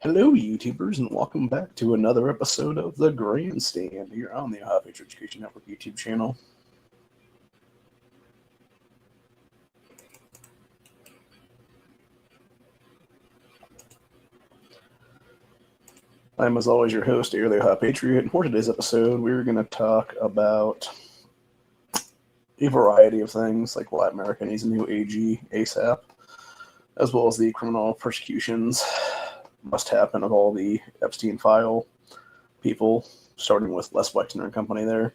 Hello, YouTubers, and welcome back to another episode of the Grandstand here on the Ohio Future Education Network YouTube channel. I'm, as always, your host, Air the Ohio Patriot, and for today's episode, we're going to talk about a variety of things, like why America needs a new AG ASAP, as well as the criminal persecutions must happen of all the Epstein file people, starting with Les Wexner and company there.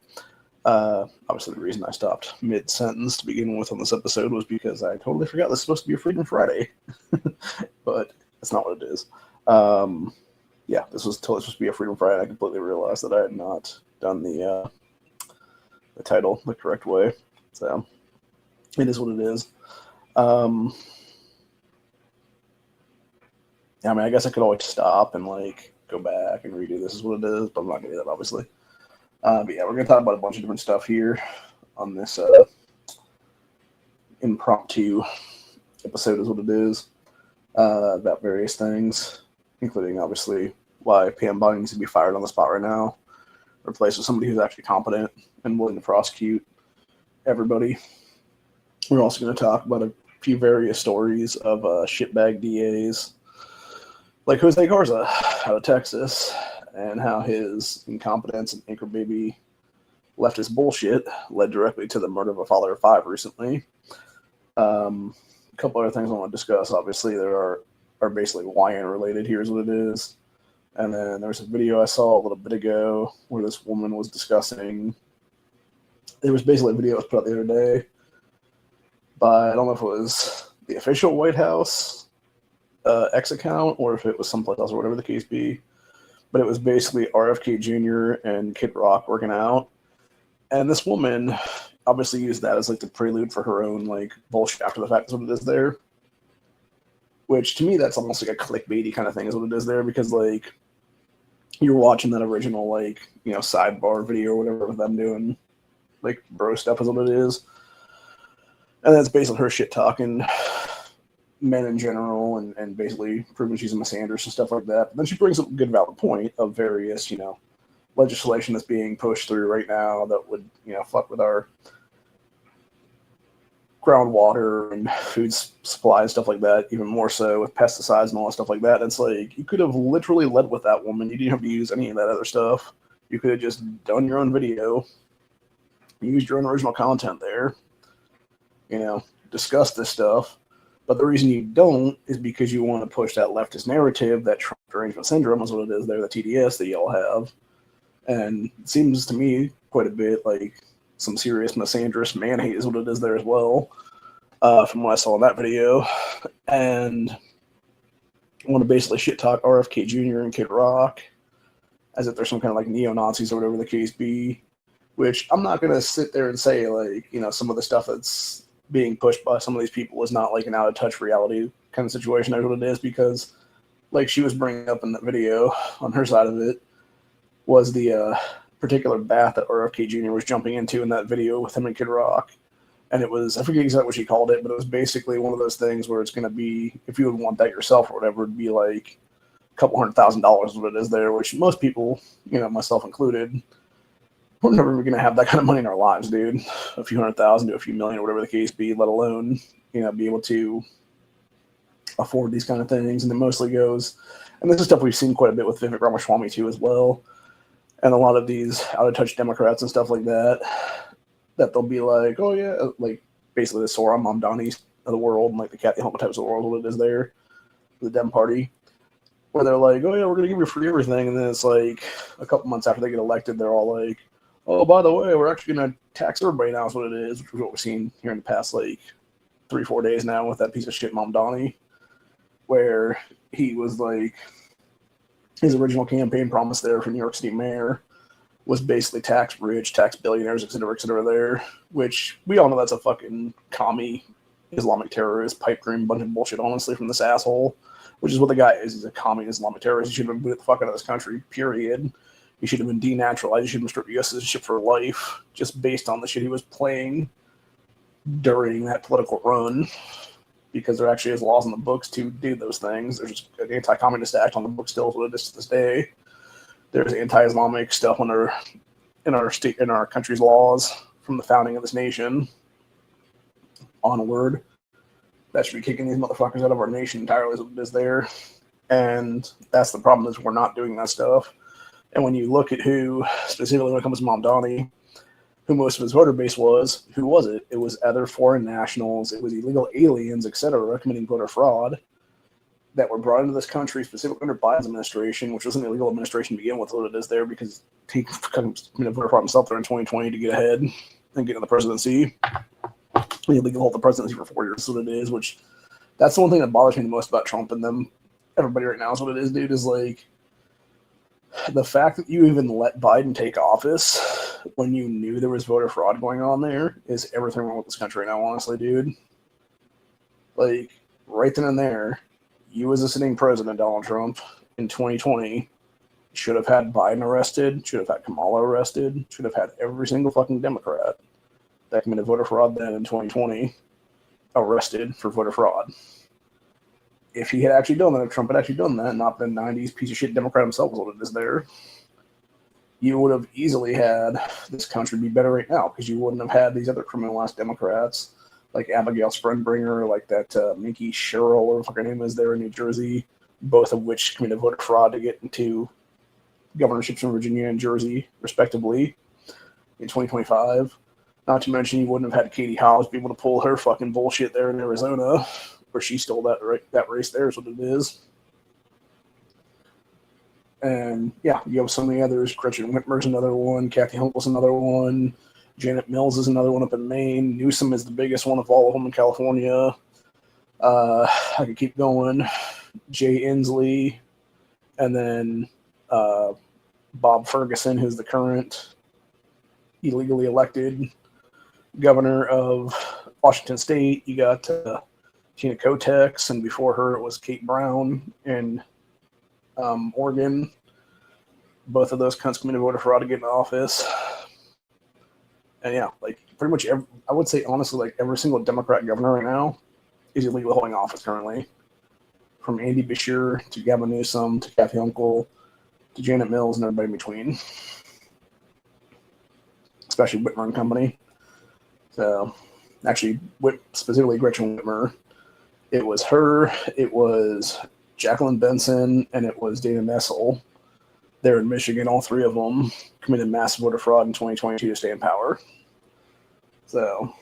Obviously, the reason I stopped mid-sentence to begin with on this episode was because I totally forgot this was supposed to be a Freedom Friday, but that's not what it is. Yeah, this was totally supposed to be a Freedom Friday. I completely realized that I had not done the title the correct way, so it is what it is. I mean, I guess I could always stop and go back and redo this is what it is, but I'm not gonna do that, obviously. But yeah, we're gonna talk about a bunch of different stuff here on this impromptu episode is what it is, about various things, including obviously why Pam Bondi needs to be fired on the spot right now, replaced with somebody who's actually competent and willing to prosecute everybody. We're also going to talk about a few various stories of shitbag DAs, like Jose Garza out of Texas, and how his incompetence and anchor baby leftist bullshit led directly to the murder of a father of five recently. A couple other things I want to discuss. Obviously, there are basically YN related. Here's what it is. And then there's a video I saw a little bit ago where this woman was discussing. It was basically a video that was put out the other day by, I don't know if it was the official White House X account or if it was someplace else or whatever the case be. But it was basically RFK Jr. and Kid Rock working out. And this woman obviously used that as the prelude for her own bullshit after the fact is what it is there. Which to me that's almost like a clickbaity kind of thing is what it is there, because you're watching that original sidebar video or whatever with them doing bro stuff is what it is. And that's based on her shit talking men in general and basically proving she's a misandrist and stuff like that. But then she brings up a good valid point of various, legislation that's being pushed through right now that would, fuck with our groundwater and food supply and stuff like that, even more so with pesticides and all that stuff like that. It's you could have literally led with that woman. You didn't have to use any of that other stuff. You could have just done your own video, used your own original content there, discussed this stuff. But the reason you don't is because you want to push that leftist narrative, that Trump derangement syndrome is what it is there, the TDS that y'all have. And it seems to me quite a bit like some serious misandrist man hate is what it is there as well, from what I saw in that video. And I want to basically shit talk RFK Jr. and Kid Rock as if they're some kind of neo-Nazis or whatever the case be, which I'm not going to sit there and say some of the stuff that's being pushed by some of these people is not an out-of-touch reality kind of situation. That's what it is, because she was bringing up in that video on her side of it was the particular bath that RFK Jr. was jumping into in that video with him and Kid Rock. And it was, I forget exactly what she called it, but it was basically one of those things where it's going to be, if you would want that yourself or whatever, it'd be a couple $100,000 is what it is there, which most people, myself included, we're never going to have that kind of money in our lives, dude. A few $100,000 to a few million or whatever the case be, let alone, be able to afford these kind of things. And it mostly goes, and this is stuff we've seen quite a bit with Vivek Ramaswamy too as well. And a lot of these out-of-touch Democrats and stuff like that, that they'll be oh yeah, basically the Sora Mamdanis of the world, and the Kathy Hochul types of the world, what it is there, the Dem Party, where they're oh yeah, we're going to give you free everything. And then it's a couple months after they get elected, they're all oh, by the way, we're actually going to tax everybody now is what it is, which is what we've seen here in the past 3-4 days now with that piece of shit Mamdani, where he was his original campaign promise there for New York City mayor was basically tax rich, tax billionaires, et cetera there, which we all know that's a fucking commie, Islamic terrorist, pipe dream, bunch of bullshit, honestly, from this asshole, which is what the guy is. He's a commie Islamic terrorist. He should have been booted the fuck out of this country, period. He should have been denaturalized. He should have been stripped of U.S. citizenship for life, just based on the shit he was playing during that political run. because there actually is laws in the books to do those things. There's an anti-communist act on the books still, what it is to this day. There's anti-Islamic stuff in our country's laws from the founding of this nation onward. That should be kicking these motherfuckers out of our nation entirely, is what it is there. And that's the problem, is we're not doing that stuff. And when you look at who, specifically when it comes to Mamdani, who most of his voter base was, who was it? It was other foreign nationals, it was illegal aliens, etc., committing voter fraud that were brought into this country specifically under Biden's administration, which was an illegal administration to begin with, what it is there, because he committed voter fraud himself there in 2020 to get ahead and get in the presidency. He legally hold the presidency for 4 years, is what it is, which that's the one thing that bothers me the most about Trump and them, everybody right now, is what it is, dude, is like the fact that you even let Biden take office when you knew there was voter fraud going on there is everything wrong with this country now, honestly, dude. Like, right then and there, you as a sitting president, Donald Trump, in 2020, should have had Biden arrested, should have had Kamala arrested, should have had every single fucking Democrat that committed voter fraud then in 2020 arrested for voter fraud. If he had actually done that, if Trump had actually done that, not been 90s piece of shit Democrat himself, was what it is there, you would have easily had this country be better right now, because you wouldn't have had these other criminal-ass Democrats like Abigail Spreadbringer, like that Minky Sherrill, or what her name is there in New Jersey, both of which committed voter fraud to get into governorships in Virginia and Jersey, respectively, in 2025. Not to mention, you wouldn't have had Katie Hobbs be able to pull her fucking bullshit there in Arizona, where she stole that race there, is what it is. And yeah, you have so many others. Gretchen Whitmer's another one. Kathy Hochul's another one. Janet Mills is another one up in Maine. Newsom is the biggest one of all of them in California. I could keep going. Jay Inslee, and then Bob Ferguson, who's the current illegally elected governor of Washington State. You got Tina Kotex, and before her it was Kate Brown in Oregon. Both of those cunts committed voter fraud to get in office. And yeah, like pretty much I would say honestly, like every single Democrat governor right now is illegally holding office currently. From Andy Beshear to Gavin Newsom to Kathy Hochul to Janet Mills and everybody in between. Especially Whitmer and company. So actually, specifically Gretchen Whitmer, it was her, it was Jacqueline Benson, and it was Dana Nessel. They're in Michigan, all three of them committed massive voter fraud in 2022 to stay in power. So,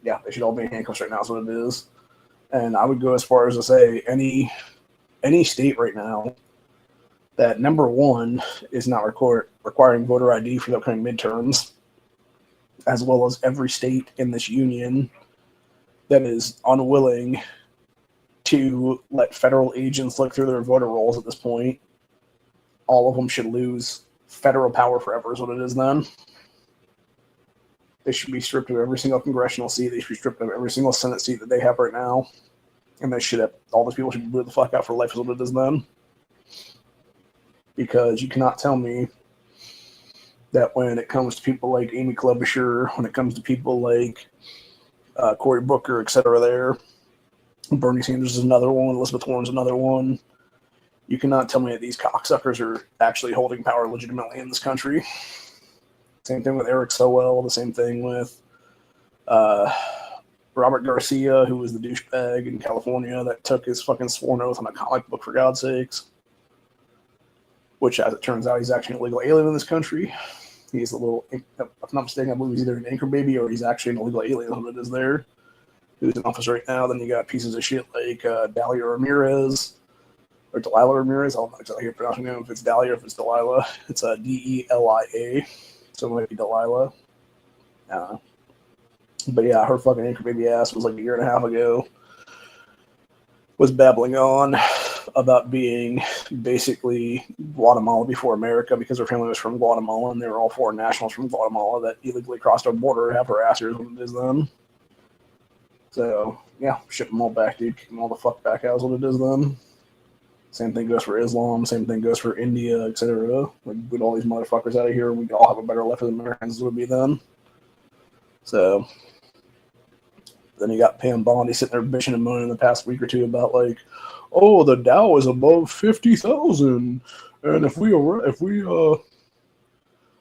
yeah, they should all be in handcuffs right now, is what it is. And I would go as far as to say any state right now that, number one, is not requiring voter ID for the upcoming midterms, as well as every state in this union that is unwilling to let federal agents look through their voter rolls at this point, all of them should lose federal power forever, is what it is then. They should be stripped of every single congressional seat. They should be stripped of every single Senate seat that they have right now. And all those people should be booted the fuck out for life, is what it is then. Because you cannot tell me that when it comes to people like Amy Klobuchar, when it comes to people like Cory Booker, etc. there, Bernie Sanders is another one, Elizabeth Warren's another one, you cannot tell me that these cocksuckers are actually holding power legitimately in this country. Same thing with Eric Sowell, the same thing with Robert Garcia, who was the douchebag in California that took his fucking sworn oath on a comic book, for God's sakes. Which, as it turns out, he's actually an illegal alien in this country. He's a little, if I'm not mistaken, I believe he's either an anchor baby or he's actually an illegal alien that is there, who's in office right now. Then you got pieces of shit like Dahlia Ramirez, or Delilah Ramirez. I don't know exactly how you're pronouncing it, if it's Dahlia or if it's Delilah. It's Delia, so it might be Delilah. I don't know. But yeah, her fucking anchor baby ass was like a year and a half ago, was babbling on about being basically Guatemala before America, because her family was from Guatemala and they were all foreign nationals from Guatemala that illegally crossed our border, have her ass here when it is then. So yeah, ship them all back, dude. Kick them all the fuck back out is what it is then. Same thing goes for Islam, same thing goes for India, etc. Like, get all these motherfuckers out of here and we all have a better life as Americans as it would be then. So Then you got Pam Bondi sitting there bitching and moaning in the past week or two about like, oh, the Dow is above 50,000, and if we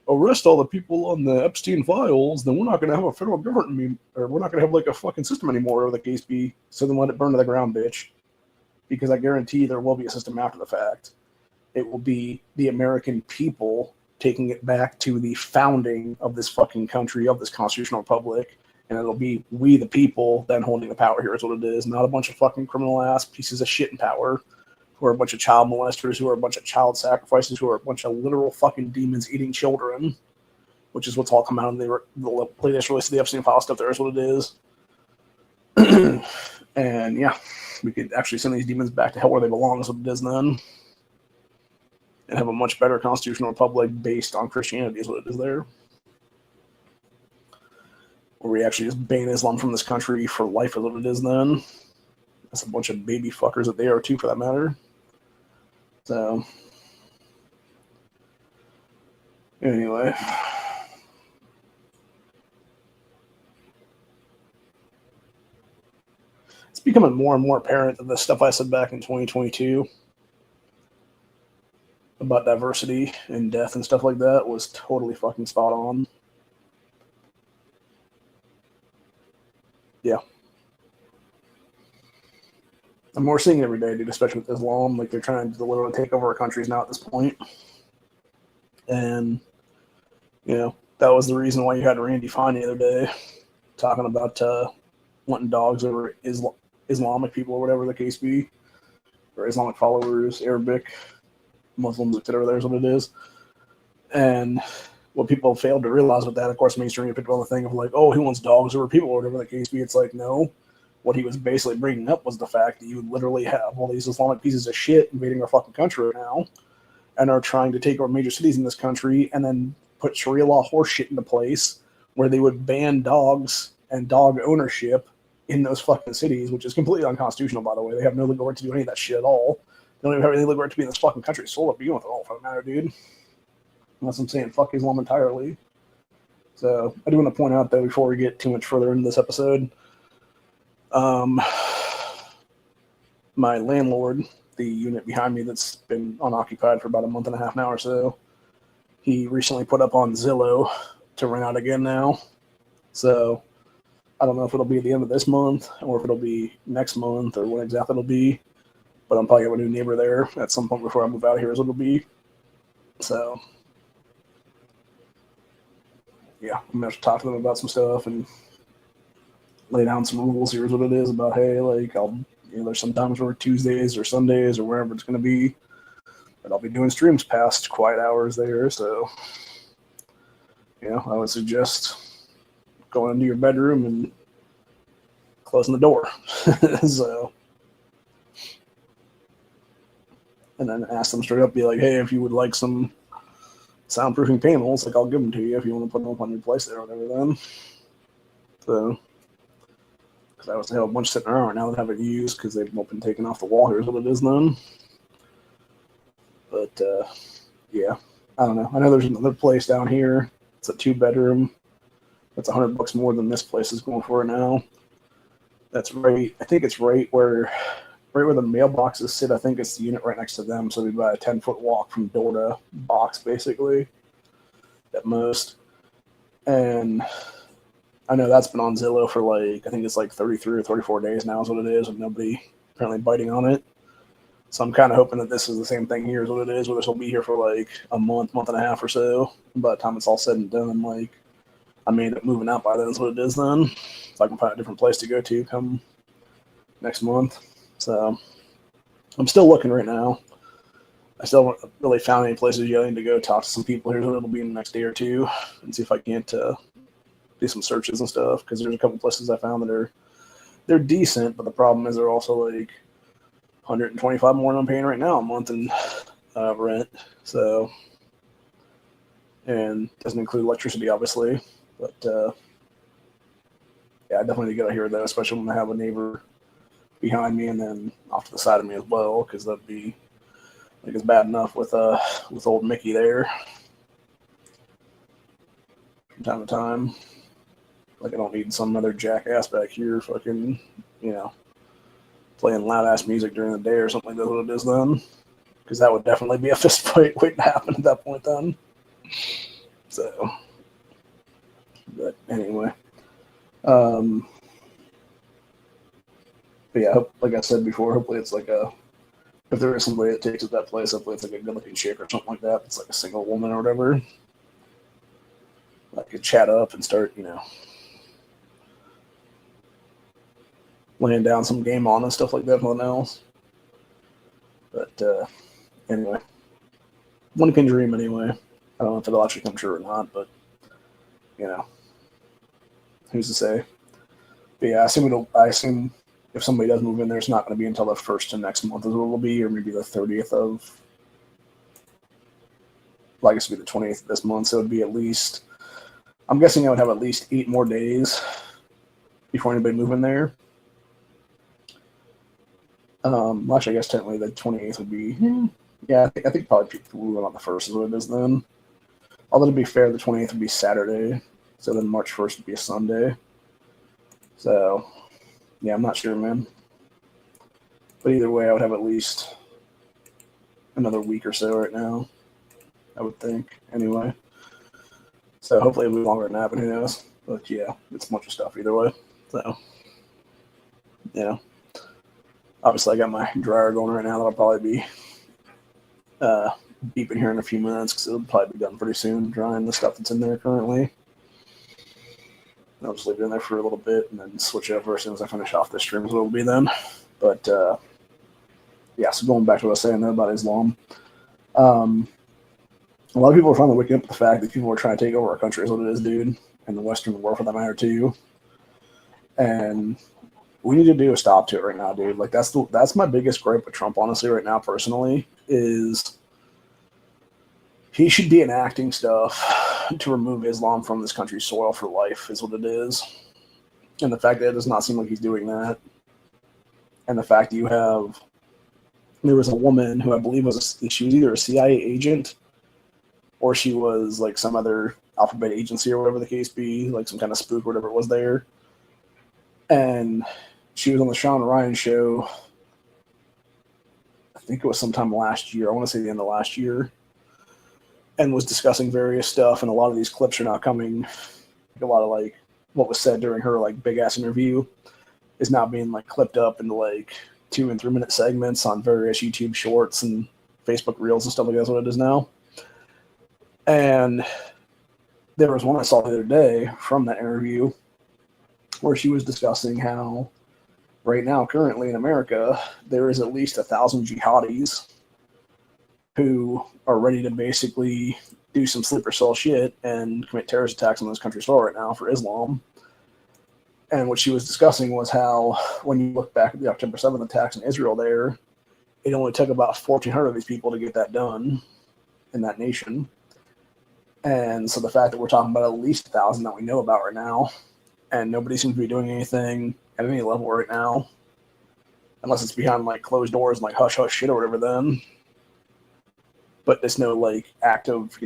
arrest all the people on the Epstein files, then we're not going to have a federal government, or we're not going to have like a fucking system anymore, or the case be. So then let it burn to the ground, bitch. Because I guarantee there will be a system after the fact. It will be the American people taking it back to the founding of this fucking country, of this constitutional republic, and it'll be we the people then holding the power here is what it is, not a bunch of fucking criminal ass pieces of shit in power who are a bunch of child molesters, who are a bunch of child sacrifices, who are a bunch of literal fucking demons eating children, which is what's all come out in the latest release of the Epstein file stuff. There is what it is. And yeah, we could actually send these demons back to hell where they belong is what it is then. And have a much better constitutional republic based on Christianity is what it is there. Where we actually just ban Islam from this country for life is what it is then. That's a bunch of baby fuckers that they are too, for that matter. So, anyway. It's becoming more and more apparent that the stuff I said back in 2022 about diversity and death and stuff like that was totally fucking spot on. Yeah. And we're seeing it every day, dude, especially with Islam. Like, they're trying to literally take over our countries now at this point. And, you know, that was the reason why you had Randy Fine the other day talking about wanting dogs over Islamic people or whatever the case be, or Islamic followers, Arabic, Muslims, etc. There's what it is. And what people failed to realize with that, of course, mainstream picked on the thing of like, oh, he wants dogs over people or whatever the case be. It's like, no. What he was basically bringing up was the fact that you would literally have all these Islamic pieces of shit invading our fucking country right now and are trying to take over major cities in this country and then put Sharia law horse shit into place where they would ban dogs and dog ownership in those fucking cities, which is completely unconstitutional, by the way. They have no legal right to do any of that shit at all. They don't even have any legal right to be in this fucking country. So to begin with, at all, for that matter, dude. Unless I'm saying fuck Islam entirely. So I do want to point out, though, before we get too much further into this episode, my landlord, the unit behind me that's been unoccupied for about a month and a half now or so, he recently put up on Zillow to rent out again now. So I don't know if it'll be at the end of this month or if it'll be next month or when exactly it'll be, but I'm probably going to have a new neighbor there at some point before I move out here is what it'll be. So yeah, I'm going to have to talk to them about some stuff and lay down some rules. Here's what it is about, hey, like, there's sometimes where Tuesdays or Sundays or wherever it's going to be, but I'll be doing streams past quiet hours there. So, I would suggest going into your bedroom and closing the door. So, and then ask them straight up, be like, hey, if you would like some soundproofing panels, like, I'll give them to you if you want to put them up on your place there or whatever then. So, because I was have a bunch sitting around right now that I haven't used because they've been taken off the wall. Here's what it is then. But, yeah, I don't know. I know there's another place down here. It's a 2-bedroom. That's $100 more than this place is going for now. That's right. I think it's right where the mailboxes sit. I think it's the unit right next to them. So it'd be about a 10-foot walk from door to box, basically, at most. And I know that's been on Zillow for I think it's 33 or 34 days now is what it is, with nobody apparently biting on it. So I'm kind of hoping that this is the same thing here is what it is, where this will be here for a month and a half or so. By the time it's all said and done, I may end up moving out by then is what it is then. So I can find a different place to go to come next month. So I'm still looking right now. I still haven't really found any places yet. I need to go talk to some people here. It'll be in the next day or two and see if I can't do some searches and stuff, because there's a couple places I found that they're decent, but the problem is they're also $125 more than I'm paying right now a month in rent. So, and doesn't include electricity, obviously, but yeah, I definitely need to get out here though, especially when I have a neighbor behind me and then off to the side of me as well, because that'd be it's bad enough with old Mickey there from time to time. Like, I don't need some other jackass back here fucking, playing loud ass music during the day or something like that's what it is then. Because that would definitely be a fist fight waiting to happen at that point then. So, but anyway. But yeah, like I said before, hopefully it's like if there is somebody that takes it that place, hopefully it's like a good looking chick or something like that. It's like a single woman or whatever. I could chat up and start, laying down some game on and stuff like that, nothing else. But anyway, one can dream anyway. I don't know if it'll actually come true or not, but who's to say? But yeah, I assume if somebody does move in there, it's not going to be until the first of next month is what it'll be, or maybe the 30th of. Well, I guess it'll be the 20th of this month, so it'd be at least. I'm guessing I would have at least 8 more days before anybody move in there. Actually, I guess technically the 28th would be. Yeah, I think probably people move in on the 1st is what it is then. Although to be fair, the 28th would be Saturday, so then March 1st would be a Sunday. So, yeah, I'm not sure, man. But either way, I would have at least another week or so right now, I would think, anyway. So hopefully it'll be longer than that, but who knows. But yeah, it's a bunch of stuff either way. So, obviously I got my dryer going right now that'll probably be beeping here in a few minutes because it'll probably be done pretty soon, drying the stuff that's in there currently. I'll just leave it in there for a little bit and then switch it over as soon as I finish off this stream is what it'll be then. But yeah, so going back to what I was saying there about Islam. A lot of people are finally waking up to the fact that people are trying to take over our country is what it is, dude, and the Western world for that matter too. And we need to do a stop to it right now, dude. Like that's my biggest gripe with Trump, honestly, right now, personally, is he should be enacting stuff to remove Islam from this country's soil for life, is what it is. And the fact that it does not seem like he's doing that, and the fact that there was a woman who I believe she was either a CIA agent or she was like some other alphabet agency or whatever the case be, like some kind of spook or whatever it was there. And she was on the Sean Ryan show, I think it was sometime last year, I want to say the end of last year, and was discussing various stuff, and a lot of these clips are now coming, like a lot of like what was said during her like big ass interview is now being like clipped up into like 2 and 3 minute segments on various YouTube shorts and Facebook reels and stuff like that's what it is now. And there was one I saw the other day from that interview where she was discussing how right now, currently in America, there is at least 1,000 jihadis who are ready to basically do some sleeper cell shit and commit terrorist attacks on this country's soil right now for Islam. And what she was discussing was how, when you look back at the October 7th attacks in Israel there, it only took about 1,400 of these people to get that done in that nation. And so the fact that we're talking about at least 1,000 that we know about right now, and nobody seems to be doing anything at any level right now, unless it's behind like closed doors and like hush hush shit or whatever then. But there's no like active,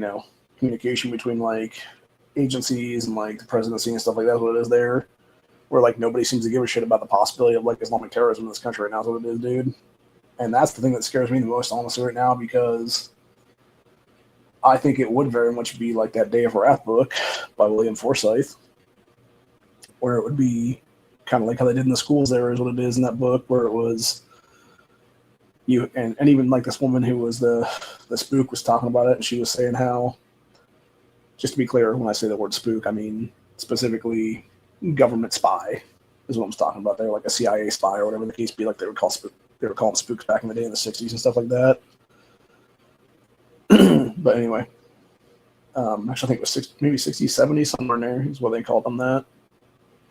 communication between like agencies and like the presidency and stuff like that. What it is there, where like nobody seems to give a shit about the possibility of like Islamic terrorism in this country right now is what it is, dude. And that's the thing that scares me the most, honestly, right now, because I think it would very much be like that Day of Wrath book by William Forsythe, where it would be kind of like how they did in the schools there is what it is in that book, where it was you and even like this woman who was the spook was talking about it, and she was saying how, just to be clear, when I say the word spook, I mean specifically government spy is what I'm talking about there, like a CIA spy or whatever the case be, like they were calling spooks back in the day in the 60s and stuff like that. But anyway, actually I think it was maybe 60s, 70s, somewhere in there is what they called them that,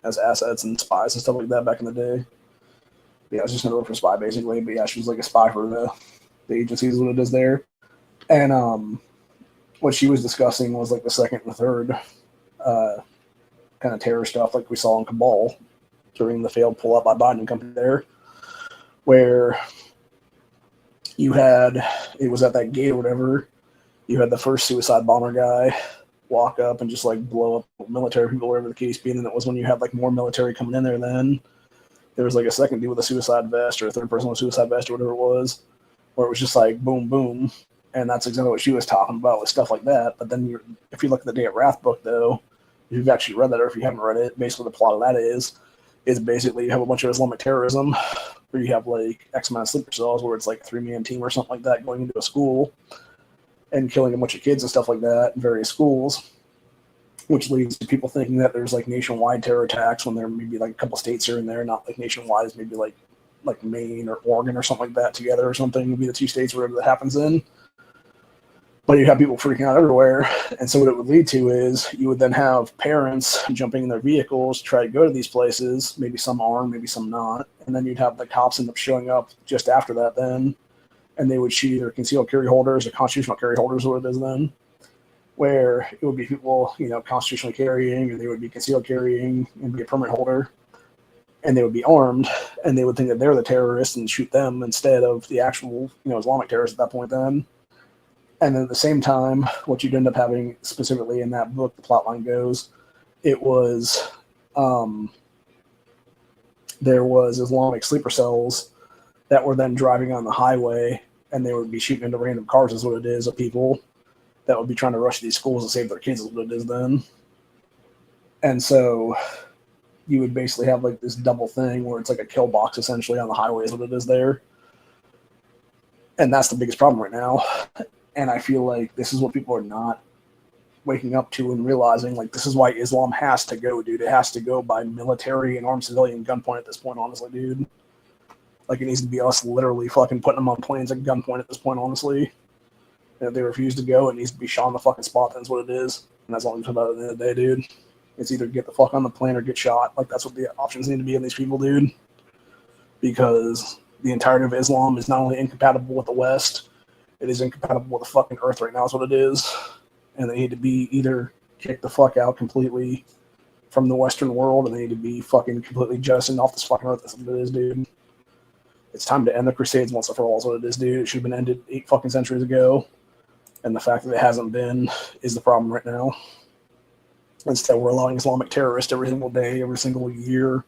as assets and spies and stuff like that back in the day. But yeah, I was just another for spy basically. But yeah, she was like a spy for the agencies, what it is there. And what she was discussing was like the second and third kind of terror stuff like we saw in Kabul during the failed pull-up by Biden company there, where it was at that gate or whatever, you had the first suicide bomber guy walk up and just like blow up military people, wherever the case be. And then it was when you had like more military coming in there, then there was like a second dude with a suicide vest or a third person with a suicide vest or whatever it was, where it was just like boom, boom. And that's exactly what she was talking about with stuff like that. But then if you look at the Day of Wrath book, though, if you've actually read that or if you haven't read it, basically the plot of that is basically you have a bunch of Islamic terrorism where you have like X amount of sleeper cells where it's like a 3-man team or something like that going into a school and killing a bunch of kids and stuff like that in various schools, which leads to people thinking that there's like nationwide terror attacks when there may be like a couple states here and there, not like nationwide, as maybe like Maine or Oregon or something like that together or something would be the two states wherever that happens in. But you have people freaking out everywhere. And so what it would lead to is you would then have parents jumping in their vehicles to try to go to these places, maybe some armed, maybe some not. And then you'd have the cops end up showing up just after that then. And they would shoot either concealed carry holders or constitutional carry holders, what it is then, where it would be people, constitutionally carrying, and they would be concealed carrying and be a permit holder. And they would be armed, and they would think that they're the terrorists and shoot them instead of the actual, Islamic terrorists at that point then. And then at the same time, what you'd end up having specifically in that book, the plotline goes, it was there was Islamic sleeper cells that were then driving on the highway, and they would be shooting into random cars is what it is of people that would be trying to rush to these schools to save their kids is what it is then. And so you would basically have like this double thing where it's like a kill box essentially on the highway is what it is there. And that's the biggest problem right now. And I feel like this is what people are not waking up to and realizing, like, this is why Islam has to go, dude. It has to go by military and armed civilian gunpoint at this point, honestly, dude. Like, it needs to be us literally fucking putting them on planes at gunpoint at this point, honestly. And if they refuse to go, it needs to be shot on the fucking spot. That's what it is. And that's all I'm talking about at the end of the day, dude. It's either get the fuck on the plane or get shot. Like, that's what the options need to be in these people, dude. Because the entirety of Islam is not only incompatible with the West, it is incompatible with the fucking earth right now is what it is. And they need to be either kicked the fuck out completely from the Western world, and they need to be fucking completely jettisoned off this fucking earth. That's what it is, dude. It's time to end the Crusades once and for all is what it is, dude. It should have been ended 8 fucking centuries ago. And the fact that it hasn't been is the problem right now. Instead, we're allowing Islamic terrorists every single day, every single year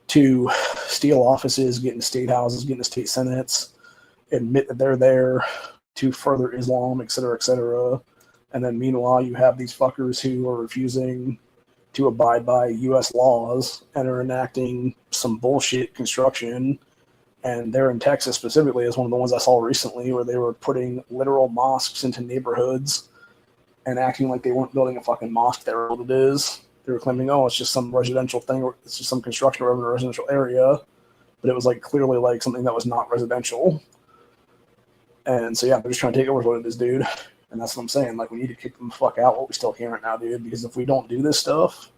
to steal offices, get in state houses, get in state senates, admit that they're there to further Islam, et cetera, et cetera. And then meanwhile, you have these fuckers who are refusing to abide by U.S. laws and are enacting some bullshit construction. And they're in Texas specifically is one of the ones I saw recently where they were putting literal mosques into neighborhoods and acting like they weren't building a fucking mosque there. What it is, they were claiming, oh, it's just some residential thing, or it's just some construction around a residential area. But it was like clearly like something that was not residential. And so, yeah, they're just trying to take over what it is, dude. And that's what I'm saying. Like, we need to kick them the fuck out while we still can right now, dude. Because if we don't do this stuff,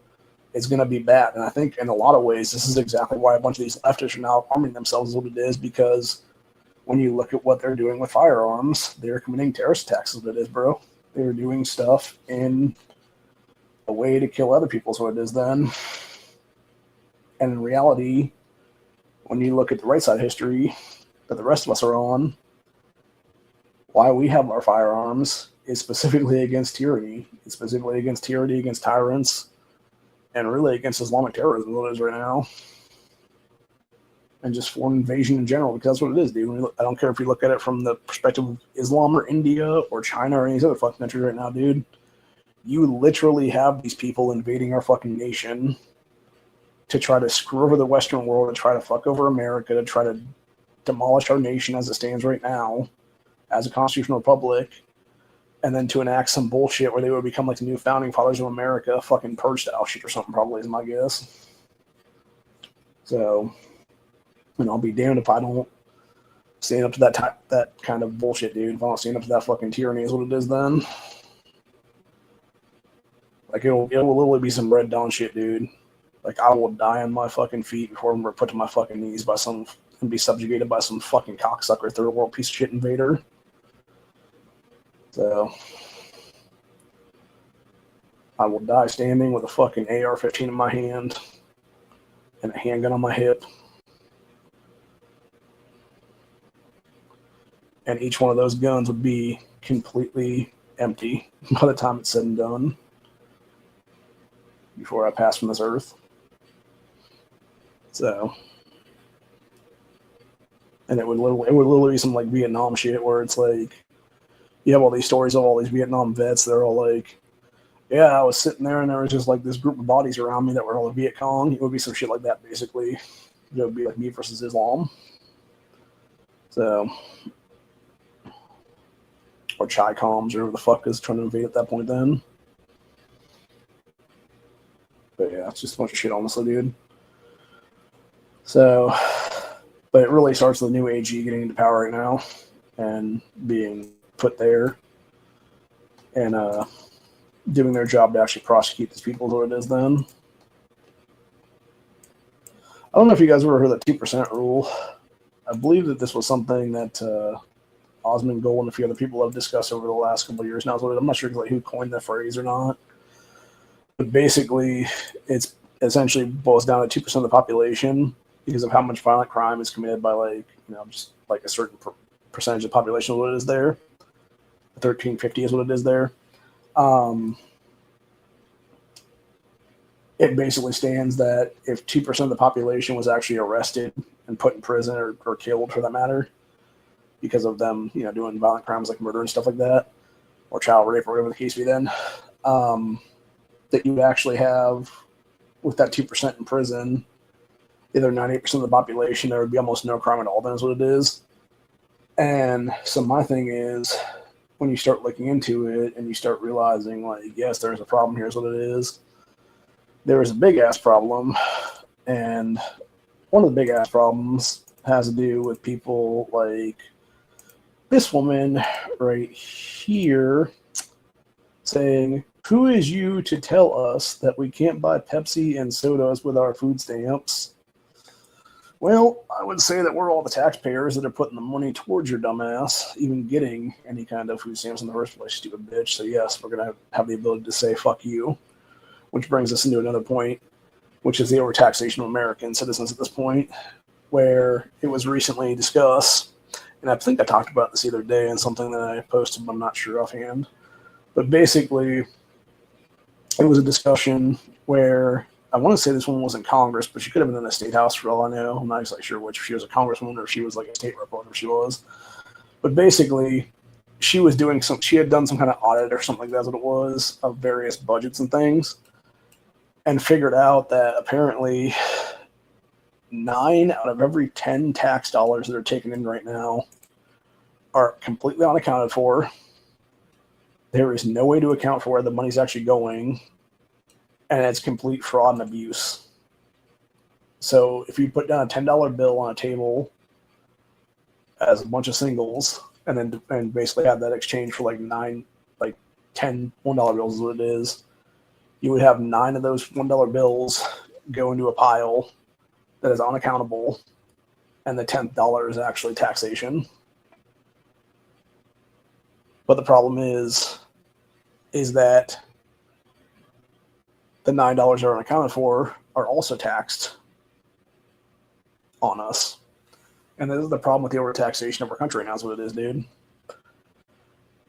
it's going to be bad. And I think in a lot of ways, this is exactly why a bunch of these leftists are now arming themselves what it is. Because when you look at what they're doing with firearms, they're committing terrorist attacks is what it is, bro. They're doing stuff in a way to kill other people is what it is then. And in reality, when you look at the right side of history that the rest of us are on, why we have our firearms is specifically against tyranny. It's specifically against tyranny, against tyrants, and really against Islamic terrorism, what it is right now. And just foreign invasion in general, because that's what it is, dude. I don't care if you look at it from the perspective of Islam or India or China or any other fucking country right now, dude. You literally have these people invading our fucking nation to try to screw over the Western world, to try to fuck over America, to try to demolish our nation as it stands right now, as a constitutional republic, and then to enact some bullshit where they would become like the new founding fathers of America, fucking purge style shit or something, probably is my guess. So, and I'll be damned if I don't stand up to that kind of bullshit, dude. If I don't stand up to that fucking tyranny is what it is then. Like, it will literally be some Red Dawn shit, dude. Like, I will die on my fucking feet before I'm put to my fucking knees by and be subjugated by some fucking cocksucker third world piece of shit invader. So, I will die standing with a fucking AR-15 in my hand and a handgun on my hip. And each one of those guns would be completely empty by the time it's said and done before I pass from this earth. So, and it would literally be some like Vietnam shit where it's like you have all these stories of all these Vietnam vets. They're all like, yeah, I was sitting there and there was just like this group of bodies around me that were all Viet Cong. It would be some shit like that, basically. It would be like me versus Islam. So, or Chi Coms or whoever the fuck is trying to invade at that point then. But yeah, it's just a bunch of shit, honestly, dude. So, but it really starts with the new AG getting into power right now and being put there and doing their job to actually prosecute these people is what it is then. I don't know if you guys ever heard that 2% rule. I believe that this was something that Osmond Gold and a few other people have discussed over the last couple of years now. I'm not sure exactly who coined the phrase or not. But basically, it's essentially boils down to 2% of the population because of how much violent crime is committed by, like, you know, just like a certain percentage of the population of what it is there. 1350 is what it is there. It basically stands that if 2% of the population was actually arrested and put in prison or killed, for that matter, because of them, you know, doing violent crimes like murder and stuff like that, or child rape or whatever the case be, then that you actually have, with that 2% in prison, either 98% of the population, there would be almost no crime at all. Then is what it is. And so my thing is, when you start looking into it and you start realizing, like, yes, there's a problem here is what it is. There is a big ass problem, and one of the big ass problems has to do with people like this woman right here saying, "Who is you to tell us that we can't buy Pepsi and sodas with our food stamps?" Well, I would say that we're all the taxpayers that are putting the money towards your dumbass even getting any kind of food stamps in the first place, stupid bitch. So yes, we're going to have the ability to say fuck you. Which brings us into another point, which is the overtaxation of American citizens at this point, where it was recently discussed, and I think I talked about this the other day in something that I posted, but I'm not sure offhand. But basically, it was a discussion where I want to say this one was in Congress, but she could have been in the state house for all I know. I'm not exactly sure which, if she was a congresswoman or if she was like a state rep, whatever she was. But basically, she was doing she had done some kind of audit or something like that's what it was, of various budgets and things, and figured out that apparently 9 out of every 10 tax dollars that are taken in right now are completely unaccounted for. There is no way to account for where the money's actually going, and it's complete fraud and abuse. So if you put down a $10 bill on a table as a bunch of singles, and basically have that exchange for like 10 $1 bills is what it is, you would have 9 of those $1 bills go into a pile that is unaccountable, and the $10th is actually taxation. But the problem is that the $9 are unaccounted for are also taxed on us. And this is the problem with the overtaxation of our country now is what it is, dude.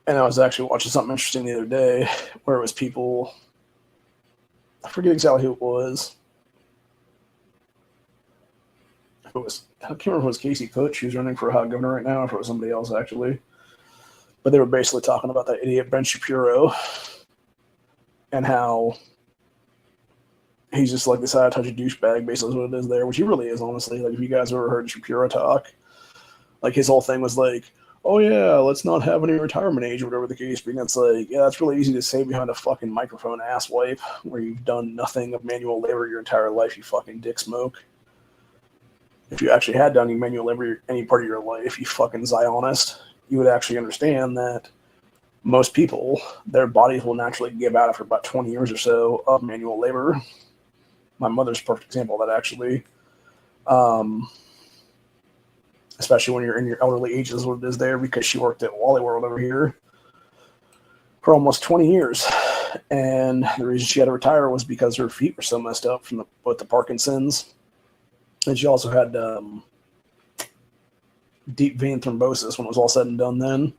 And I was actually watching something interesting the other day where it was people, I forget exactly who it was. I can't remember if it was Casey Putsch, who's running for governor right now, or if it was somebody else actually. But they were basically talking about that idiot Ben Shapiro and how he's just like this out-of-touch douchebag, basically is what it is there, which he really is, honestly. Like, if you guys ever heard Shapiro talk, like, his whole thing was like, oh yeah, let's not have any retirement age or whatever the case be. And it's like, yeah, that's really easy to say behind a fucking microphone asswipe where you've done nothing of manual labor your entire life, you fucking dick smoke. If you actually had done any manual labor any part of your life, you fucking Zionist, you would actually understand that most people, their bodies will naturally give out after about 20 years or so of manual labor. My mother's a perfect example of that, actually. Especially when you're in your elderly ages, what it is there, because she worked at Wally World over here for almost 20 years. And the reason she had to retire was because her feet were so messed up from both the Parkinson's, and she also had deep vein thrombosis when it was all said and done then.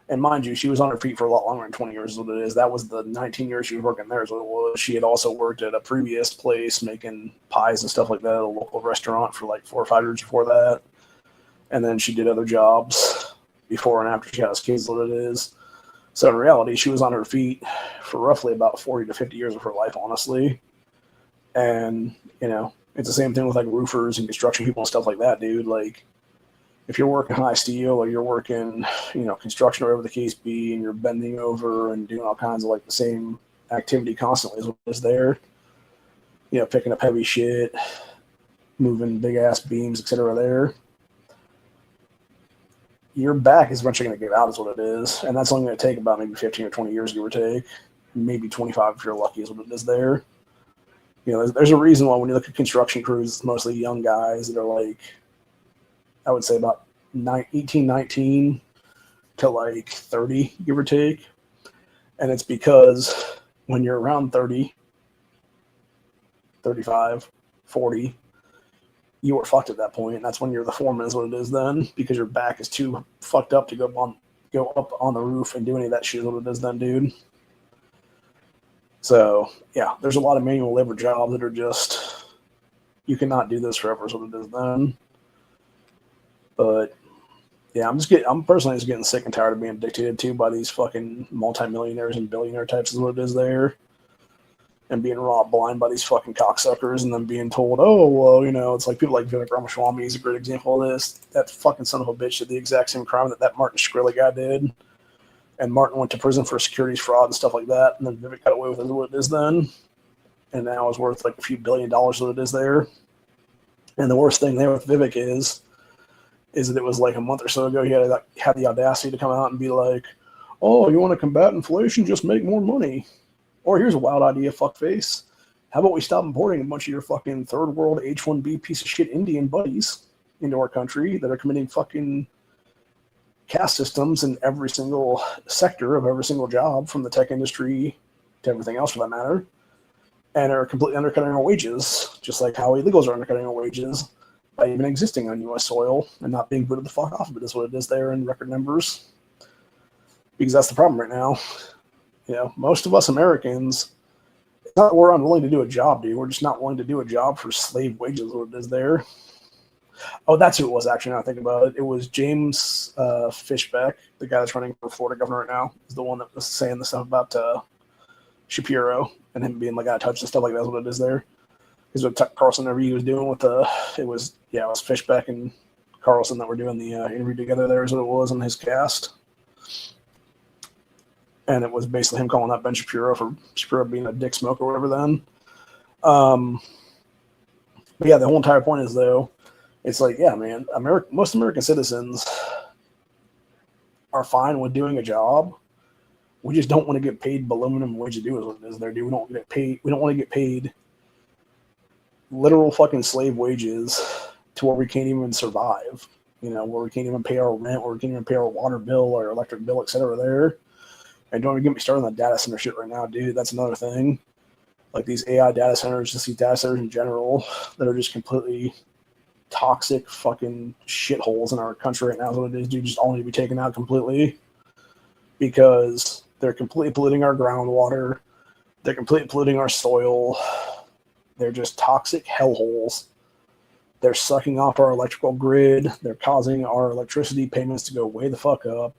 And mind you, she was on her feet for a lot longer than 20 years is what it is. That was the 19 years she was working there is what it was. She had also worked at a previous place making pies and stuff like that at a local restaurant for like 4 or 5 years before that. And then she did other jobs before and after she had kids is what it is. So in reality, she was on her feet for roughly about 40 to 50 years of her life, honestly. And, you know, it's the same thing with like roofers and construction people and stuff like that, dude. Like, if you're working high steel or you're working, you know, construction or whatever the case be, and you're bending over and doing all kinds of like the same activity constantly as what is there, you know, picking up heavy shit, moving big ass beams, etc. there, your back is eventually going to give out is what it is. And that's only going to take about maybe 15 or 20 years, give or take. Maybe 25 if you're lucky is what it is there. You know, there's a reason why when you look at construction crews, it's mostly young guys that are like, I would say about 18, 19 to like 30, give or take. And it's because when you're around 30, 35, 40, you are fucked at that point. And that's when you're the foreman is what it is then, because your back is too fucked up to go up on the roof and do any of that shit is what it is then, dude. So, yeah, there's a lot of manual labor jobs that are just, you cannot do this forever is what it is then. But, yeah, I'm personally just getting sick and tired of being dictated to by these fucking multimillionaires and billionaire types is what it is there. And being robbed blind by these fucking cocksuckers and then being told, oh, well, you know, it's like people like Vivek Ramaswamy is a great example of this. That fucking son of a bitch did the exact same crime that Martin Shkreli guy did. And Martin went to prison for securities fraud and stuff like that. And then Vivek got away with it what it is then. And now it's worth like a few $1 billion what it is there. And the worst thing there with Vivek is that it was like a month or so ago he had the audacity to come out and be like, oh, you want to combat inflation? Just make more money. Or here's a wild idea, fuckface. How about we stop importing a bunch of your fucking third world H-1B piece of shit Indian buddies into our country that are committing fucking caste systems in every single sector of every single job, from the tech industry to everything else for that matter, and are completely undercutting our wages, just like how illegals are undercutting our wages by even existing on U.S. soil and not being booted the fuck off of it is what it is there in record numbers. Because that's the problem right now. You know, most of us Americans, it's not that we're unwilling to do a job, dude. We're just not willing to do a job for slave wages, what it is there. Oh, that's who it was, actually, now I think about it. It was James Fishbeck, the guy that's running for Florida governor right now, is the one that was saying the stuff about Shapiro and him being like out of touch and stuff like that is what it is there. Because what Tucker Carlson interview he was doing with it was Fishbeck and Carlson that were doing the interview together there is what it was on his cast. And it was basically him calling out Ben Shapiro for Shapiro being a dick smoke or whatever then. But yeah, the whole entire point is, though, it's like, yeah, man, most American citizens are fine with doing a job. We just don't want to get paid below minimum wage to do is what it is there, dude. We don't want to get paid literal fucking slave wages to where we can't even survive. You know, where we can't even pay our rent, where we can't even pay our water bill, our electric bill, etc. there. And don't even get me started on that data center shit right now, dude. That's another thing. Like these AI data centers, just these data centers in general, that are just completely toxic fucking shitholes in our country right now is what it is, dude. Just all need to be taken out completely because they're completely polluting our groundwater. They're completely polluting our soil. They're just toxic hellholes. They're sucking off our electrical grid. They're causing our electricity payments to go way the fuck up.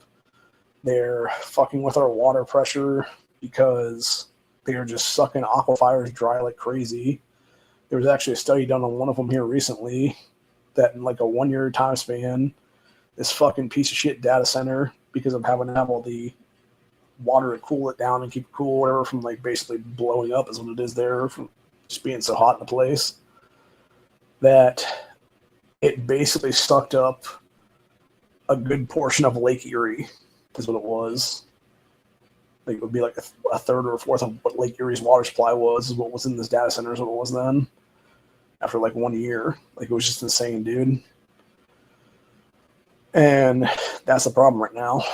They're fucking with our water pressure because they are just sucking aquifers dry like crazy. There was actually a study done on one of them here recently that in like a 1 year time span, this fucking piece of shit data center, because of having to have all the water to cool it down and keep it cool, whatever, from like basically blowing up is what it is there, from just being so hot in the place, that it basically sucked up a good portion of Lake Erie, is what it was. Like it would be like a third or a fourth of what Lake Erie's water supply was, is what was in this data center, is what it was then. After like 1 year. Like it was just insane, dude. And that's the problem right now.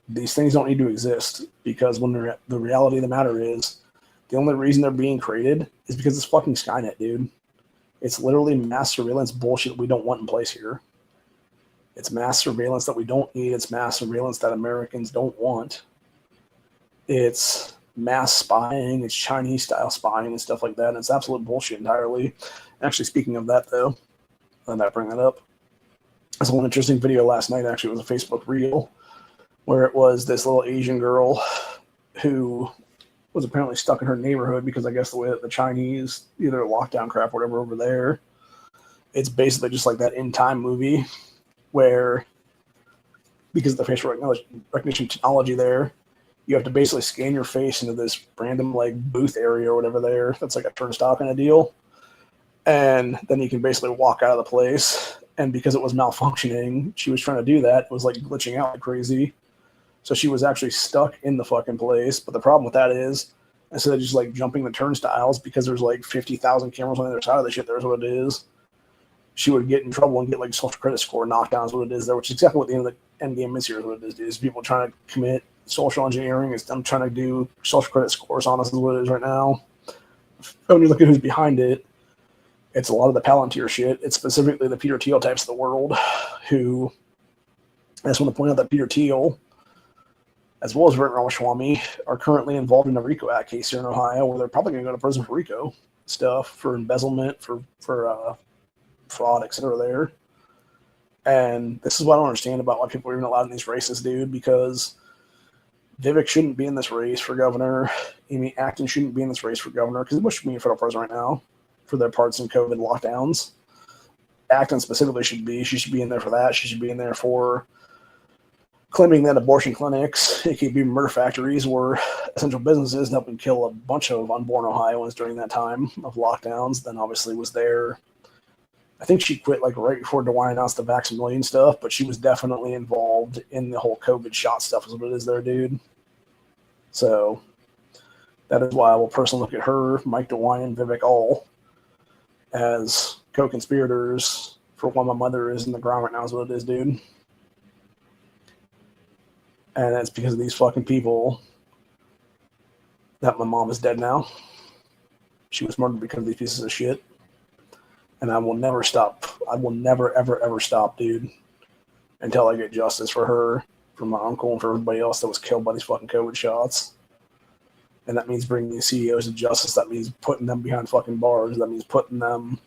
These things don't need to exist because when the reality of the matter is, the only reason they're being created is because it's fucking Skynet, dude. It's literally mass surveillance bullshit we don't want in place here. It's mass surveillance that we don't need. It's mass surveillance that Americans don't want. It's mass spying. It's Chinese-style spying and stuff like that. And it's absolute bullshit entirely. Actually, speaking of that, though, let me bring that up. I saw one interesting video last night. Actually, it was a Facebook reel where it was this little Asian girl who was apparently stuck in her neighborhood because I guess the way that the Chinese, either lockdown crap or whatever over there, it's basically just like that in time movie where, because of the facial recognition technology there, you have to basically scan your face into this random like booth area or whatever there. That's like a turnstile kind of deal. And then you can basically walk out of the place. And because it was malfunctioning, she was trying to do that. It was like glitching out like crazy. So she was actually stuck in the fucking place. But the problem with that is, instead of just like jumping the turnstiles, because there's like 50,000 cameras on the other side of the shit, there's what it is, she would get in trouble and get like social credit score knockdown is what it is there, which is exactly what the end of the end game is here. Is what it is, dude. People trying to commit social engineering. I'm trying to do social credit scores on us is what it is right now. When you look at who's behind it, it's a lot of the Palantir shit. It's specifically the Peter Thiel types of the world who, I just want to point out that Peter Thiel, as well as Brent Ramaswamy, are currently involved in a RICO Act case here in Ohio where they're probably going to go to prison for RICO stuff, for embezzlement, for fraud, etc. there. And this is what I don't understand about why people are even allowed in these races, dude, because Vivek shouldn't be in this race for governor. Amy Acton shouldn't be in this race for governor because Bush should be a federal president right now for their parts in COVID lockdowns. Acton specifically should be. She should be in there for that. She should be in there for claiming that abortion clinics, aka murder factories, were essential businesses and helping kill a bunch of unborn Ohioans during that time of lockdowns. Then obviously was there. I think she quit like right before DeWine announced the Vax Million stuff, but she was definitely involved in the whole COVID shot stuff is what it is there, dude. So that is why I will personally look at her, Mike DeWine, and Vivek all as co-conspirators for why my mother is in the ground right now is what it is, dude. And it's because of these fucking people that my mom is dead now. She was murdered because of these pieces of shit. And I will never stop. I will never, ever, ever stop, dude, until I get justice for her, for my uncle, and for everybody else that was killed by these fucking COVID shots. And that means bringing these CEOs to justice. That means putting them behind fucking bars. That means putting them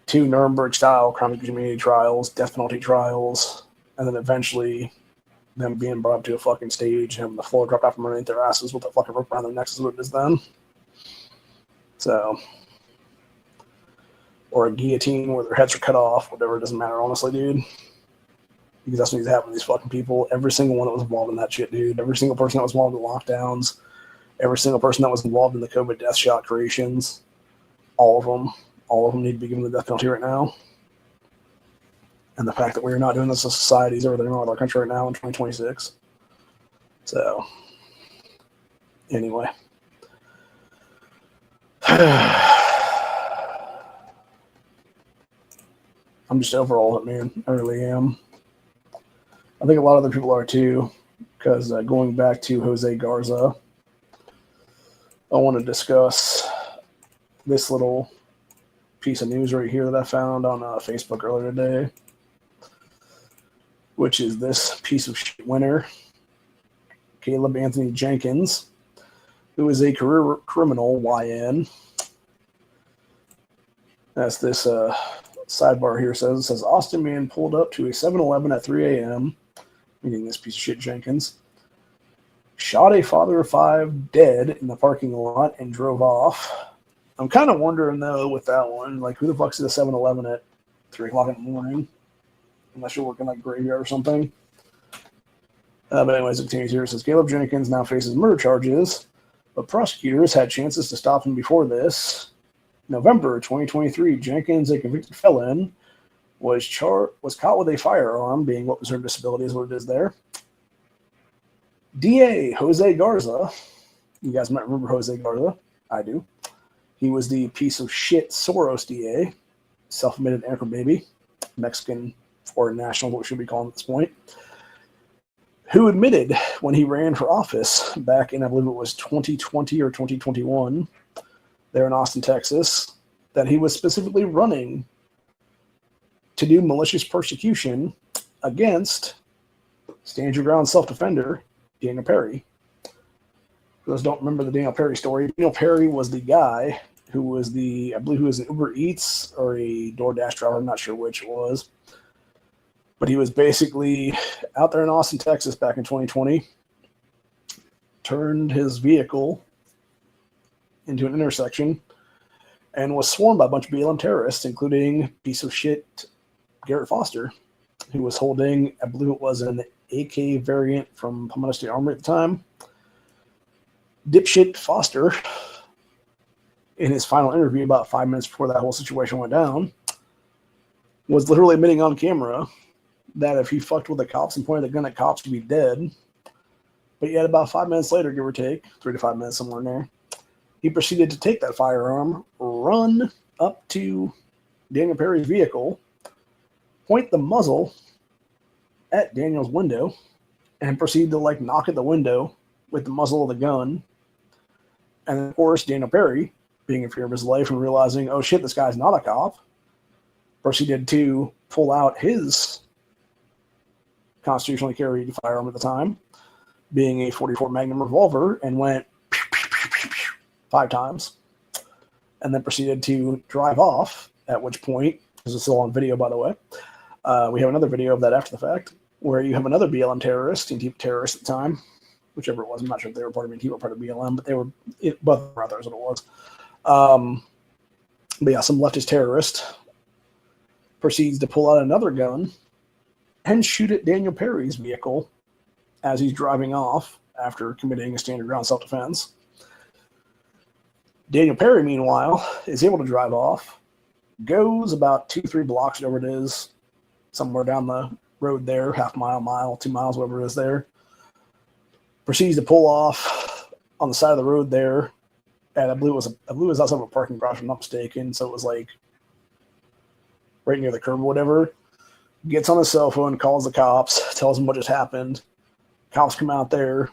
to Nuremberg-style crime community trials, death penalty trials, and then eventually them being brought up to a fucking stage, having the floor dropped off from underneath their asses with a fucking rope around their necks is what it is then. So, or a guillotine where their heads are cut off, whatever, it doesn't matter, honestly, dude. Because that's what needs to happen to these fucking people. Every single one that was involved in that shit, dude. Every single person that was involved in the lockdowns. Every single person that was involved in the COVID death shot creations. All of them need to be given the death penalty right now. And the fact that we're not doing this as society is everything wrong with our country right now in 2026. So, anyway. I'm just over all of it, man. I really am. I think a lot of other people are too, because going back to Jose Garza, I want to discuss this little piece of news right here that I found on Facebook earlier today, which is this piece of shit winner, Caleb Anthony Jenkins, who is a career criminal, YN. That's this sidebar here says. It says, Austin man pulled up to a 7-Eleven at 3 a.m., meaning this piece of shit Jenkins, shot a father of 5 dead in the parking lot and drove off. I'm kind of wondering, though, with that one, like, who the fuck's at a 7-Eleven at 3 o'clock in the morning? Unless you're working like graveyard or something. But anyways, it continues here. It says, Caleb Jenkins now faces murder charges, but prosecutors had chances to stop him before this. November 2023, Jenkins, a convicted felon, was caught with a firearm, being what preserved disability is what it is there. DA Jose Garza, you guys might remember Jose Garza. I do. He was the piece of shit Soros DA, self-admitted anchor baby, Mexican foreign national, what we should be calling at this point, who admitted when he ran for office back in, I believe it was 2020 or 2021, there in Austin, Texas, that he was specifically running to do malicious persecution against stand your ground self-defender Daniel Perry. For those who don't remember the Daniel Perry story, Daniel Perry was the guy who was I believe he was an Uber Eats or a DoorDash driver, I'm not sure which it was. But he was basically out there in Austin, Texas back in 2020, turned his vehicle into an intersection and was swarmed by a bunch of BLM terrorists, including piece of shit Garrett Foster, who was holding, I believe it was an AK variant from Palmetto State Armory at the time. Dipshit Foster, in his final interview about 5 minutes before that whole situation went down, was literally admitting on camera that if he fucked with the cops and pointed the gun at cops, he'd be dead. But yet about 5 minutes later, give or take, 3 to 5 minutes, somewhere in there, he proceeded to take that firearm, run up to Daniel Perry's vehicle, point the muzzle at Daniel's window, and proceed to knock at the window with the muzzle of the gun. And of course, Daniel Perry, being in fear of his life and realizing, oh shit, this guy's not a cop, proceeded to pull out his constitutionally carried firearm at the time, being a .44 Magnum revolver, and went pew, pew, pew, pew, pew, 5 times, and then proceeded to drive off, at which point, this is still on video, by the way, we have another video of that after the fact, where you have another BLM terrorist, Antifa terrorist at the time, whichever it was, I'm not sure if they were part of Antifa or part of BLM, but they were, both brothers, what it was. But yeah, some leftist terrorist proceeds to pull out another gun and shoot at Daniel Perry's vehicle as he's driving off after committing a standard ground self-defense. Daniel Perry, meanwhile, is able to drive off, goes about 2-3 blocks, whatever it is, somewhere down the road there, half mile, 2 miles, whatever it is there, proceeds to pull off on the side of the road there, and I believe it was outside of a parking garage, if I'm not mistaken, so it was right near the curb or whatever. Gets on his cell phone, calls the cops, tells them what just happened. Cops come out there,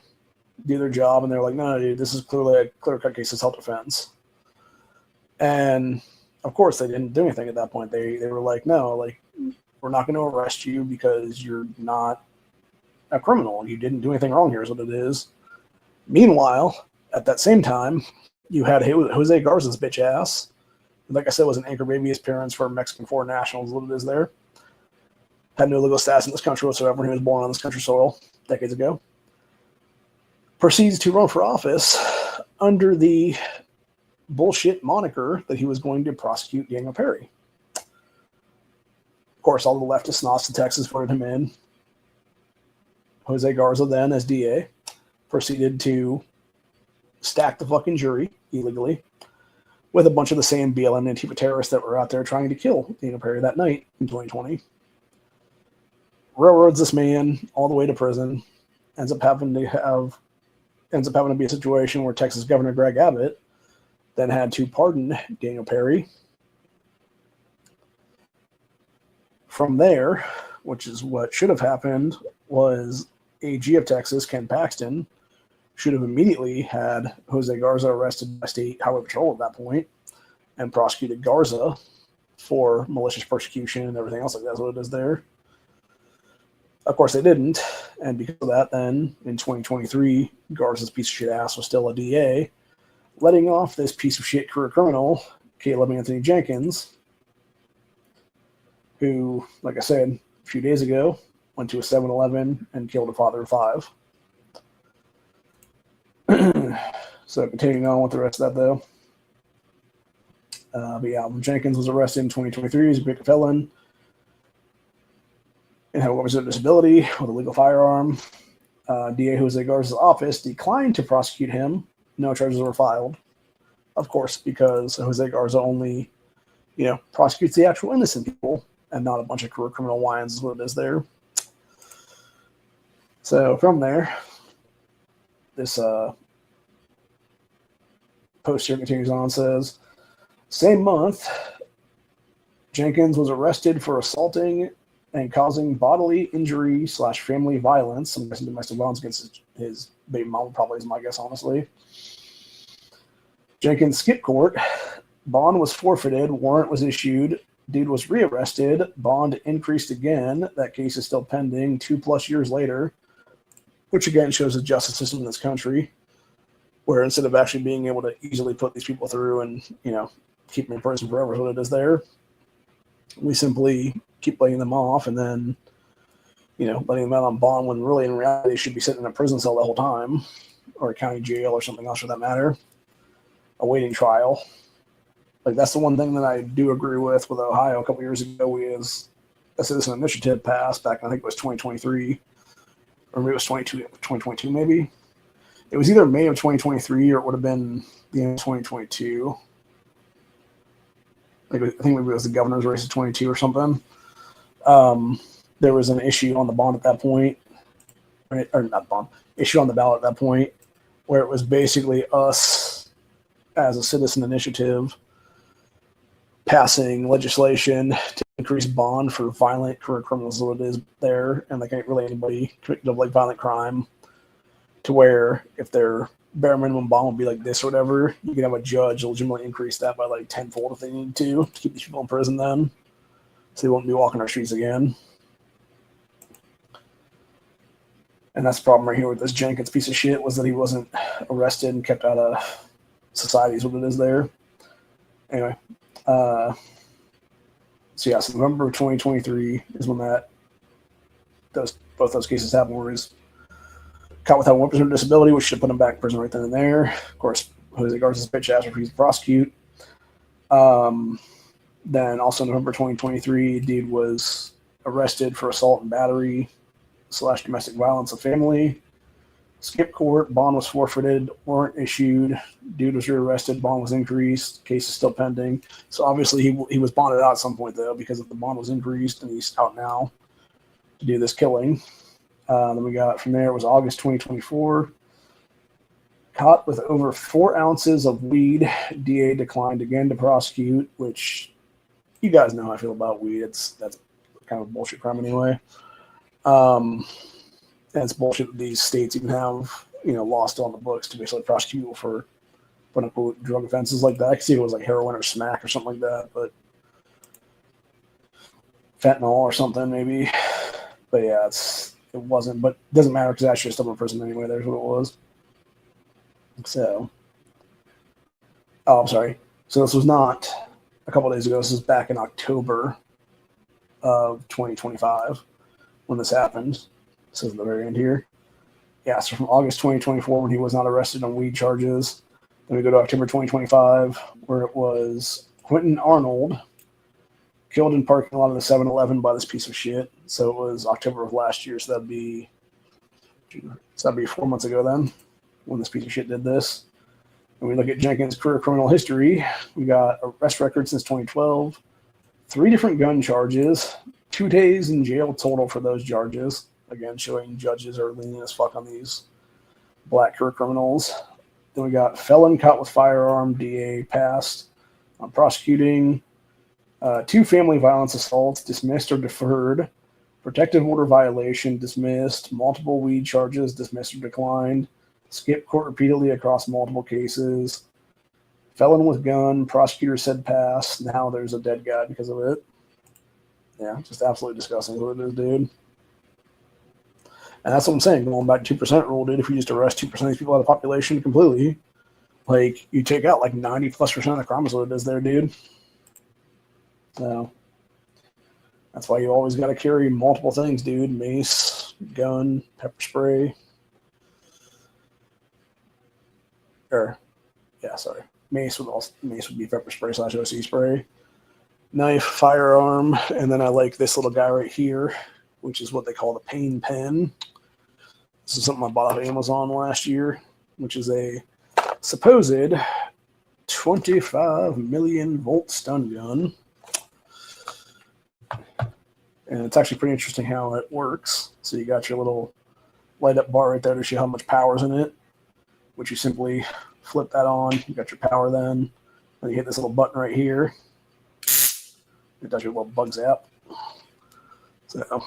do their job, and they're like, no, dude, this is clearly a clear-cut case of self-defense. And, of course, they didn't do anything at that point. They were like, no, we're not going to arrest you because you're not a criminal. You didn't do anything wrong here is what it is. Meanwhile, at that same time, you had Jose Garza's bitch ass. Like I said, was an anchor baby appearance for Mexican foreign nationals, what it is there. Had no legal status in this country whatsoever when he was born on this country soil decades ago. Proceeds to run for office under the bullshit moniker that he was going to prosecute Daniel Perry. Of course, all the leftist snots in Texas voted him in. Jose Garza then, as DA, proceeded to stack the fucking jury illegally with a bunch of the same BLM and Antifa terrorists that were out there trying to kill Daniel Perry that night in 2020. Railroads this man all the way to prison. Ends up having to be a situation where Texas Governor Greg Abbott then had to pardon Daniel Perry. From there, which is what should have happened, was AG of Texas, Ken Paxton, should have immediately had Jose Garza arrested by State Highway Patrol at that point and prosecuted Garza for malicious persecution and everything else like that's what it is there. Of course, they didn't, and because of that, then, in 2023, Garza's piece of shit ass was still a DA, letting off this piece of shit career criminal, Caleb Anthony Jenkins, who, like I said, a few days ago, went to a 7-Eleven and killed a father of 5. So, continuing on with the rest of that, though. But yeah, Jenkins was arrested in 2023 as a convicted felon and had a weapons of disability with a legal firearm. DA Jose Garza's office declined to prosecute him. No charges were filed, of course, because Jose Garza only, prosecutes the actual innocent people and not a bunch of career criminal wines is what it is there. So from there, this post here continues on, says, same month, Jenkins was arrested for assaulting and causing bodily injury / family violence. I'm guessing domestic violence against his baby mama probably is my guess, honestly. Jenkins skipped court. Bond was forfeited. Warrant was issued Dude was rearrested. Bond increased again. That case is still pending 2+ years later, which again shows the justice system in this country, where instead of actually being able to easily put these people through and, keep them in prison forever, what it is there, we simply keep letting them off and then, letting them out on bond when really in reality they should be sitting in a prison cell the whole time, or a county jail or something else for that matter, awaiting trial. Like, that's the one thing that I do agree with Ohio a couple years ago is a citizen initiative passed back in, I think it was 2023, or maybe it was 2022 maybe. It was either May of 2023 or it would have been the end of 2022. I think maybe it was the governor's race of 22 or something. There was an issue on the bond at that point, or not bond, issue on the ballot at that point, where it was basically us as a citizen initiative passing legislation to increase bond for violent career criminals, so it is there, and like really anybody convicted of like violent crime, to where if their bare minimum bond would be like this or whatever, you can have a judge legitimately increase that by like tenfold if they need to keep these people in prison then, so they won't be walking our streets again. And that's the problem right here with this Jenkins piece of shit, was that he wasn't arrested and kept out of society is what it is there. Anyway, so November of 2023 is when both those cases happened, where he's caught without 1% disability, which should put him back in prison right then and there. Of course, Jose Garza's bitch ass refused to prosecute. Then also November 2023, dude was arrested for assault and battery / domestic violence of family. Skip court, bond was forfeited, warrant issued, dude was rearrested, bond was increased, case is still pending. So obviously he was bonded out at some point though, because if the bond was increased and he's out now to do this killing. Then we got from there, it was August 2024. Caught with over 4 ounces of weed, DA declined again to prosecute, which you guys know how I feel about weed. That's kind of a bullshit crime anyway. And it's bullshit that these states even have, law still on the books to basically prosecute people for quote unquote drug offenses like that. I could see if it was like heroin or smack or something like that, but fentanyl or something maybe. But yeah, it wasn't, but it doesn't matter because actually still in prison anyway. There's what it was. So, I'm sorry. So this was not a couple of days ago. This is back in October of 2025 when this happened. This is the very end here. Yeah, so from August 2024 when he was not arrested on weed charges. Then we go to October 2025 where it was Quentin Arnold killed in parking lot of the 7-Eleven by this piece of shit. So it was October of last year. So that'd be 4 months ago then when this piece of shit did this. And we look at Jenkins' career criminal history. We got arrest record since 2012, 3 different gun charges, 2 days in jail total for those charges. Again, showing judges are lenient as fuck on these black career criminals. Then we got felon caught with firearm, DA passed on prosecuting. 2 family violence assaults, dismissed or deferred. Protective order violation, dismissed. Multiple weed charges, dismissed or declined. Skip court repeatedly across multiple cases. Felon with gun, prosecutor said pass. Now there's a dead guy because of it. Yeah, just absolutely disgusting what it is, dude. And that's what I'm saying, going back to 2% rule, dude. If you just arrest 2% of these people out of the population completely, like, you take out like 90+% of the crime is what it is there, dude. So that's why you always got to carry multiple things, dude. Mace, gun, pepper spray. Mace would be pepper spray / OC spray. Knife, firearm, and then I like this little guy right here, which is what they call the pain pen. This is something I bought off Amazon last year, which is a supposed 25 million volt stun gun. And it's actually pretty interesting how it works. So you got your little light up bar right there to show how much power's in it, which you simply flip that on. You got your power then. Then you hit this little button right here. It does your little bug zap. So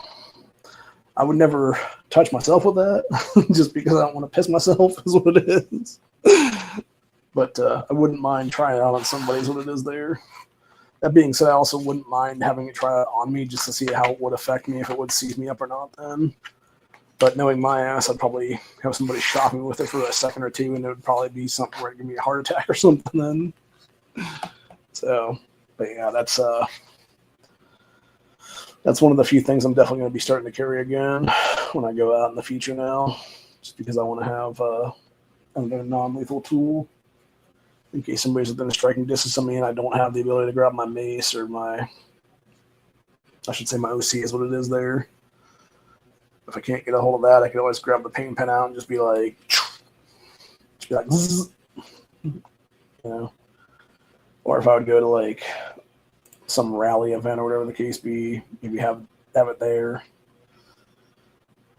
I would never touch myself with that just because I don't want to piss myself is what it is. But I wouldn't mind trying it out on somebody is what it is there. That being said, I also wouldn't mind having it try it on me just to see how it would affect me, if it would seize me up or not then. But knowing my ass, I'd probably have somebody shock me with it for a second or two, and it would probably be something where it'd give me a heart attack or something then. So, but yeah, that's one of the few things I'm definitely going to be starting to carry again when I go out in the future now, just because I want to have a non-lethal tool in case somebody's within a striking distance of me and I don't have the ability to grab my mace or my OC is what it is there. If I can't get a hold of that, I can always grab the pain pen out and just be like, zzz, you know. Or if I would go to like some rally event or whatever the case be, maybe have it there.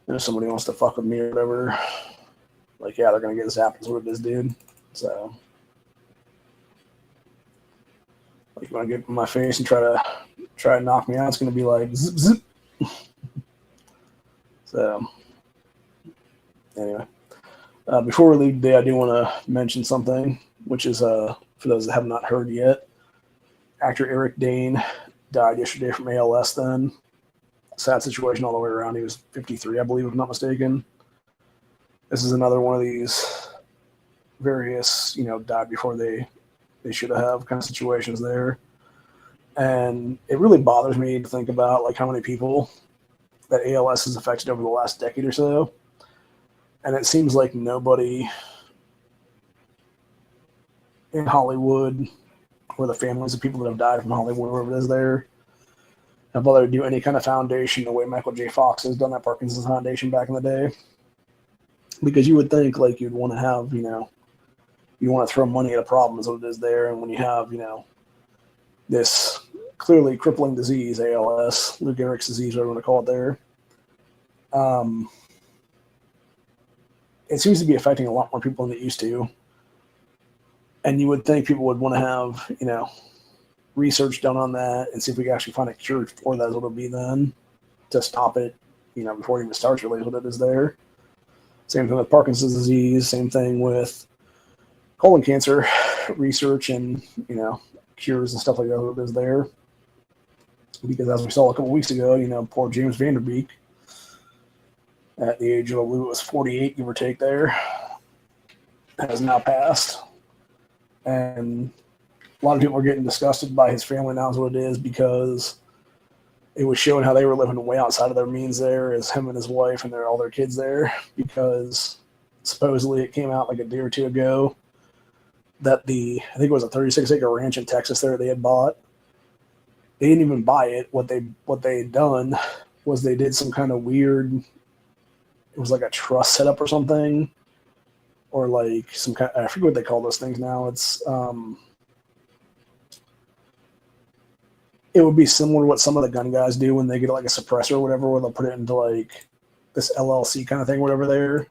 And if somebody wants to fuck with me or whatever, like, yeah, they're gonna get zapped is what it is, dude. So, like, you want to get in my face and try to knock me out, it's gonna be like zip zip. So, anyway, before we leave today, I do want to mention something, which is for those that have not heard yet, actor Eric Dane died yesterday from ALS. Then, sad situation all the way around. He was 53, I believe, if I'm not mistaken. This is another one of these various, died before they should have kind of situations there. And it really bothers me to think about like how many people that ALS has affected over the last decade or so. And it seems like nobody in Hollywood or the families of people that have died from Hollywood, wherever it is there, have bothered to do any kind of foundation the way Michael J. Fox has done that Parkinson's Foundation back in the day. Because you would think like you'd want to have, you want to throw money at a problem is what it is there. And when you have, this clearly crippling disease, ALS, Lou Gehrig's disease, whatever you want to call it there, it seems to be affecting a lot more people than it used to. And you would think people would want to have, research done on that and see if we can actually find a cure for that, is what it'll be then, to stop it, before it even starts, really, is what it is there. Same thing with Parkinson's disease, same thing with colon cancer research and, cures and stuff like that, what it is there. Because as we saw a couple weeks ago, poor James Van Der Beek, at the age of, I believe it was 48, give or take there, has now passed. And a lot of people are getting disgusted by his family now is what it is, because it was showing how they were living way outside of their means there, as him and his wife and all their kids there, because supposedly it came out like a day or two ago that I think it was a 36-acre ranch in Texas there they had bought. They didn't even buy it. What they had done was they did some kind of weird, it was like a trust setup or something, or like some kind, I forget what they call those things now. It's it would be similar to what some of the gun guys do when they get like a suppressor or whatever, where they'll put it into like this LLC kind of thing, whatever there.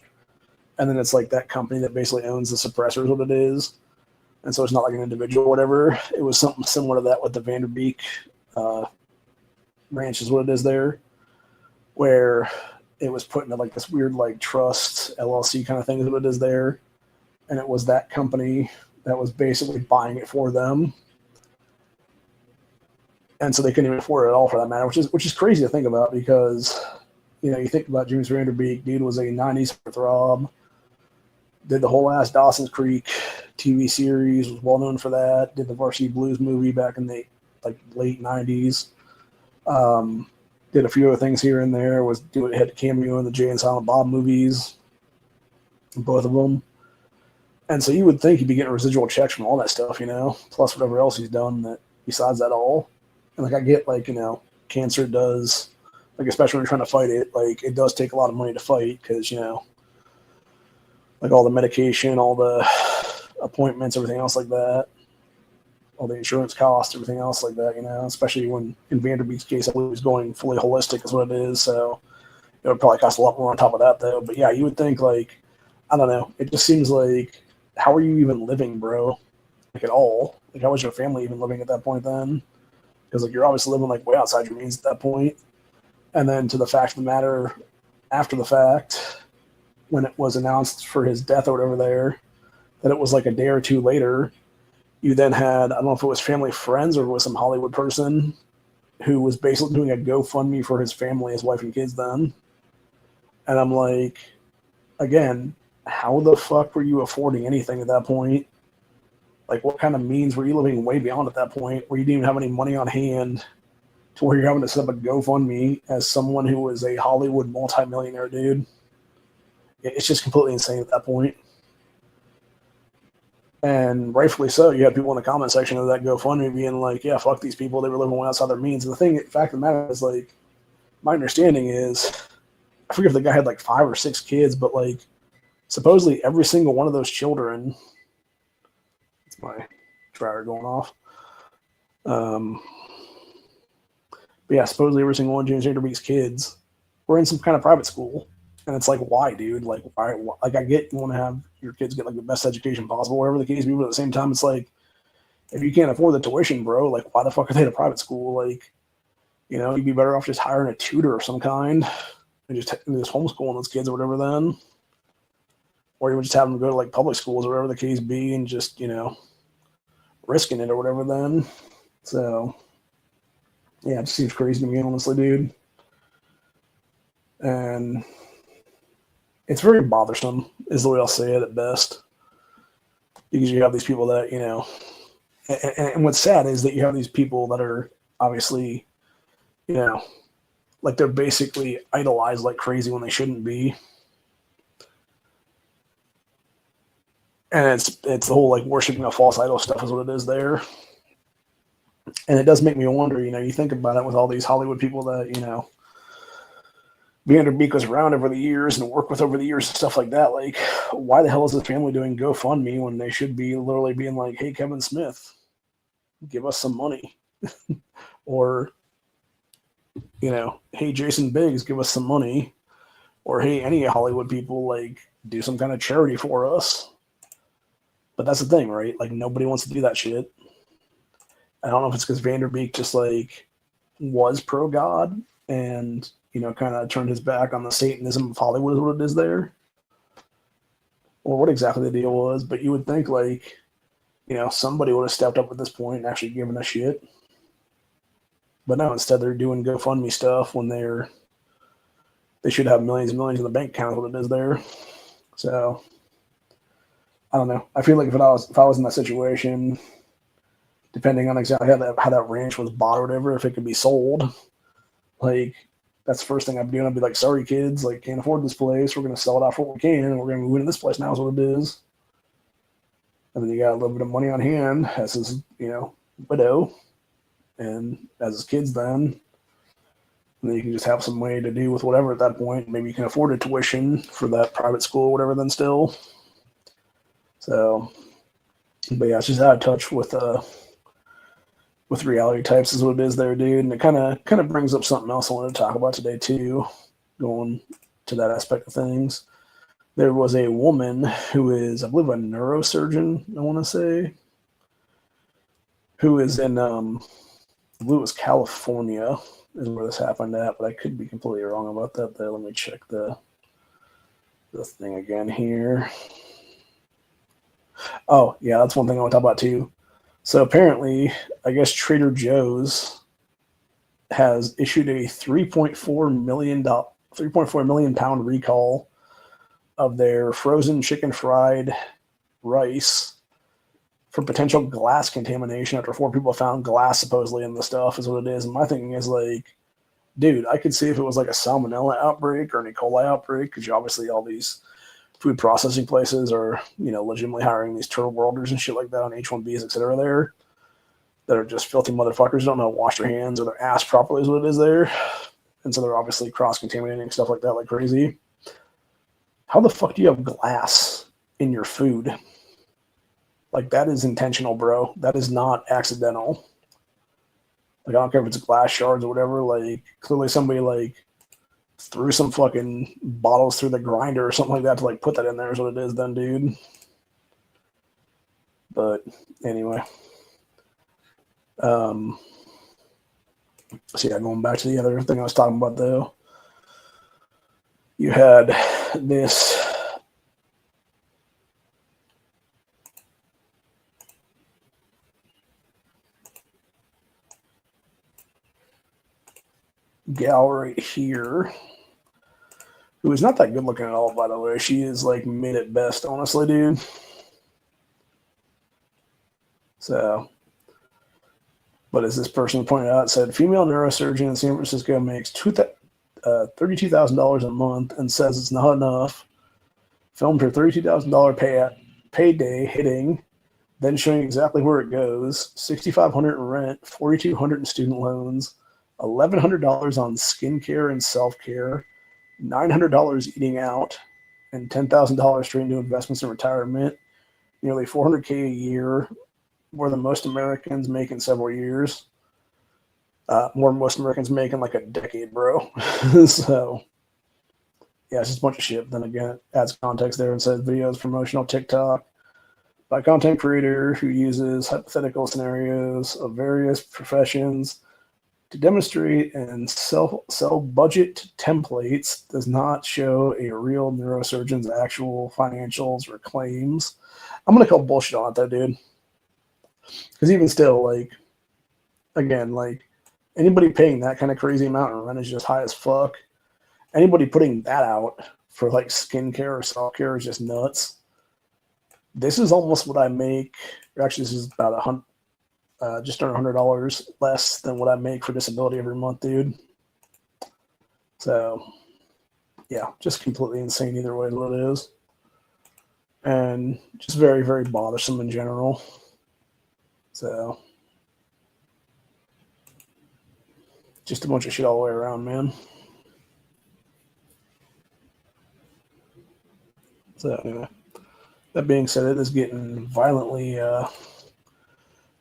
And then it's like that company that basically owns the suppressor is what it is. And so it's not like an individual or whatever. It was something similar to that with the Van Der Beek ranch is what it is there, where it was put into like this weird like trust LLC kind of thing is what it is there. And it was that company that was basically buying it for them. And so they couldn't even afford it at all, for that matter, which is crazy to think about, because, you think about James Van Der Beek, dude was a 90s throb, did the whole ass Dawson's Creek TV series, was well known for that, did the Varsity Blues movie back in the late 90s, did a few other things here and there, had a cameo in the Jay and Silent Bob movies, both of them. And so you would think he'd be getting residual checks from all that stuff, plus whatever else he's done that besides that all. And I get cancer does, especially when you're trying to fight it, it does take a lot of money to fight, because, all the medication, all the appointments, everything else like that, all the insurance costs, everything else like that, especially when in Van Der Beek's case, I believe he's going fully holistic is what it is. So it would probably cost a lot more on top of that though. But yeah, you would think I don't know. It just seems like, how are you even living, bro? At all? How was your family even living at that point then? Because you're obviously living way outside your means at that point. And then to the fact of the matter, after the fact, when it was announced for his death or whatever there, that it was a day or two later, You then had, I don't know if it was family friends or it was some Hollywood person who was basically doing a GoFundMe for his family, his wife and kids then. And I'm like, again, how the fuck were you affording anything at that point? Like, what kind of means were you living way beyond at that point where you didn't even have any money on hand to where you're having to set up a GoFundMe as someone who was a Hollywood multimillionaire, dude? It's just completely insane at that point. And rightfully so, you had people in the comment section of that GoFundMe being like, yeah, fuck these people. They were living way outside their means. And the fact of the matter is, like, my understanding is, I forget if the guy had like 5 or 6 kids, but like, supposedly every single one of those children, it's my dryer going off. But yeah, supposedly every single one of James Vanderbeek's kids were in some kind of private school. And it's like, why, dude? Like, why? Like, I get you want to have your kids get like the best education possible, whatever the case may be. But at the same time, it's like, if you can't afford the tuition, bro, like, why the fuck are they in a private school? Like, you know, you'd be better off just hiring a tutor of some kind and just homeschooling those kids or whatever then. Or you would just have them go to like public schools or whatever the case be and just, you know, risking it or whatever then. So, yeah, it just seems crazy to me, honestly, dude. And it's very bothersome, is the way I'll say it at best. Because you have these people that, you know, and what's sad is that you have these people that are obviously, you know, like they're basically idolized like crazy when they shouldn't be. And it's the whole like worshiping a false idol stuff is what it is there. And it does make me wonder, you know, you think about it with all these Hollywood people that, you know, Vanderbeek was around over the years and worked with over the years and stuff like that. Like, why the hell is this family doing GoFundMe when they should be literally being like, hey, Kevin Smith, give us some money? Or, you know, hey, Jason Biggs, give us some money. Or, hey, any Hollywood people, like, do some kind of charity for us. But that's the thing, right? Like, nobody wants to do that shit. I don't know if it's because Vanderbeek just, like, was pro-God and, you know, kind of turned his back on the Satanism of Hollywood is what it is there. Or what exactly the deal was. But you would think, like, you know, somebody would have stepped up at this point and actually given a shit. But no, instead they're doing GoFundMe stuff when they should have millions and millions in the bank account, what it is there. So I don't know. I feel like if I was in that situation, depending on exactly how that ranch was bought or whatever, if it could be sold, like that's the first thing I'd do. I'd be like, sorry kids, like can't afford this place. We're gonna sell it off for what we can, and we're gonna move into this place now is what it is. And then you got a little bit of money on hand as his, you know, widow and as his kids then. And then you can just have some way to do with whatever at that point. Maybe you can afford a tuition for that private school or whatever then still. So, but yeah, it's just out of touch with reality types is what it is there, dude. And it kind of brings up something else I wanted to talk about today too, going to that aspect of things. There was a woman who is, I believe, a neurosurgeon, I want to say, who is in, I believe it was California is where this happened at, but I could be completely wrong about that there. Let me check the thing again here. Oh, yeah, that's one thing I want to talk about too. So apparently, I guess Trader Joe's has issued a $3.4 million pound recall of their frozen chicken fried rice for potential glass contamination after 4 people found glass supposedly in the stuff is what it is. And my thinking is like, dude, I could see if it was like a salmonella outbreak or an E. coli outbreak, because obviously all these food processing places are, you know, legitimately hiring these turtle worlders and shit like that on H-1Bs, et cetera there, that are just filthy motherfuckers, don't know how to wash their hands or their ass properly is what it is there. And so they're obviously cross-contaminating stuff like that like crazy. How the fuck do you have glass in your food? Like, that is intentional, bro. That is not accidental. Like, I don't care if it's glass shards or whatever. Like, clearly somebody, like, threw some fucking bottles through the grinder or something like that to, like, put that in there is what it is then, dude. But, anyway. So, yeah, going back to the other thing I was talking about, though. You had this... gal right here, who is not that good looking at all, by the way. She is like mid at best, honestly, dude. So, but as this person pointed out, it said female neurosurgeon in San Francisco makes $32,000 a month and says it's not enough. Filmed her $32,000 payday hitting, then showing exactly where it goes. $6,500 in rent, $4,200 in student loans, $1,100 on skincare and self-care, $900 eating out, and $10,000 straight into investments and retirement. Nearly $400K a year, more than most Americans make in several years. More than most Americans make in like a decade, bro. So, yeah, it's just a bunch of shit. Then again, it adds context there and says videos promotional TikTok by content creator who uses hypothetical scenarios of various professions to demonstrate and sell budget templates does not show a real neurosurgeon's actual financials or claims. I'm going to call bullshit on it, though, dude. Because even still, like, again, like, anybody paying that kind of crazy amount in rent is just high as fuck. Anybody putting that out for, like, skincare or self-care is just nuts. This is almost what I make. Actually, this is about just under $100 less than what I make for disability every month, dude. So, yeah, just completely insane either way what it is. And just very, very bothersome in general. So, just a bunch of shit all the way around, man. So, anyway, that being said, it is getting violently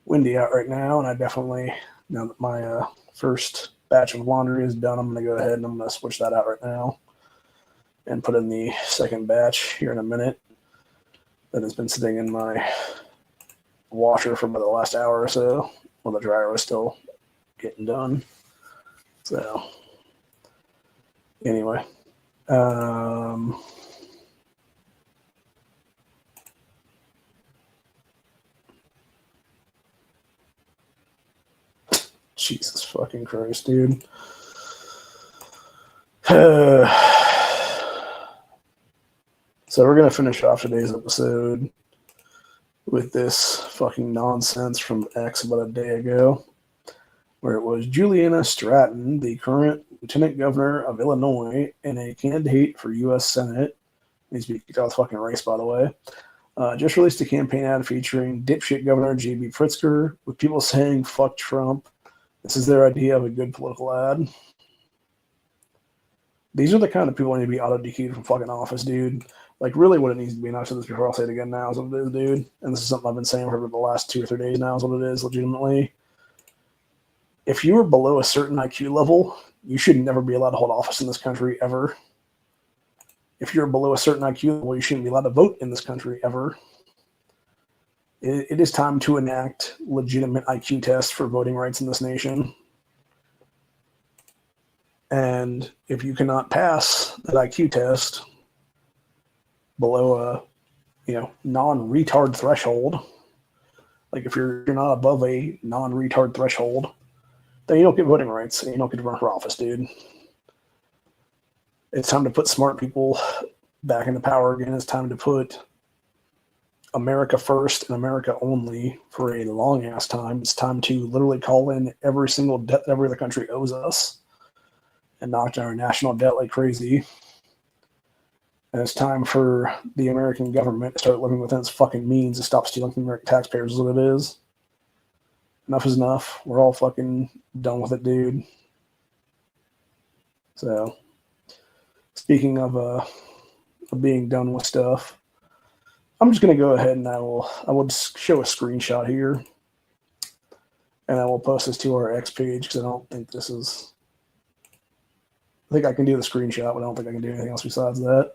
windy out right now, and I definitely, now that my first batch of laundry is done, I'm going to go ahead and I'm going to switch that out right now and put in the second batch here in a minute that has been sitting in my washer for about the last hour or so while the dryer was still getting done. So, anyway, Jesus fucking Christ, dude. So we're going to finish off today's episode with this fucking nonsense from X about a day ago, where it was Juliana Stratton, the current lieutenant governor of Illinois and a candidate for U.S. Senate, needs to be kicked out of fucking race, by the way, just released a campaign ad featuring dipshit Governor J.B. Pritzker, with people saying, fuck Trump. This is their idea of a good political ad. These are the kind of people who need to be auto-DQ'd from fucking office, dude. Like, really what it needs to be, and I've said this before, I'll say it again now, is what it is, dude. And this is something I've been saying for the last 2 or 3 days now, is what it is, legitimately. If you are below a certain IQ level, you should never be allowed to hold office in this country, ever. If you're below a certain IQ level, you shouldn't be allowed to vote in this country, ever. It is time to enact legitimate IQ tests for voting rights in this nation. And if you cannot pass that IQ test below a non-retard threshold, like if you're not above a non-retard threshold, then you don't get voting rights and you don't get to run for office, dude. It's time to put smart people back into power again. It's time to put America first and America only for a long ass time. It's time to literally call in every single debt that every other country owes us and knock down our national debt like crazy. And it's time for the American government to start living within its fucking means and stop stealing from American taxpayers, is what it is. Enough is enough. We're all fucking done with it, dude. So, speaking of being done with stuff, I'm just going to go ahead and I will show a screenshot here. And I will post this to our X page because I don't think this is... I think I can do the screenshot, but I don't think I can do anything else besides that.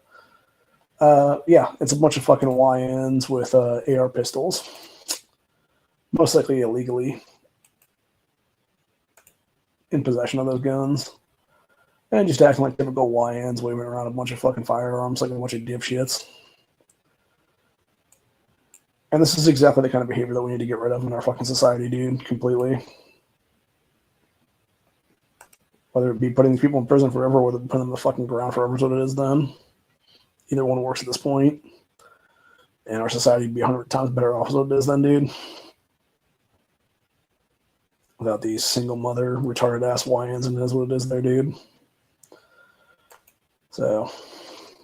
Yeah, it's a bunch of fucking YNs with AR pistols. Most likely illegally in possession of those guns. And just acting like typical YNs waving around a bunch of fucking firearms like a bunch of dipshits. And this is exactly the kind of behavior that we need to get rid of in our fucking society, dude, completely. Whether it be putting these people in prison forever or whether it be putting them in the fucking ground forever is what it is then. Either one works at this point. And our society would be 100 times better off as what it is then, dude. Without these single mother retarded ass YNs, and it is what it is there, dude. So,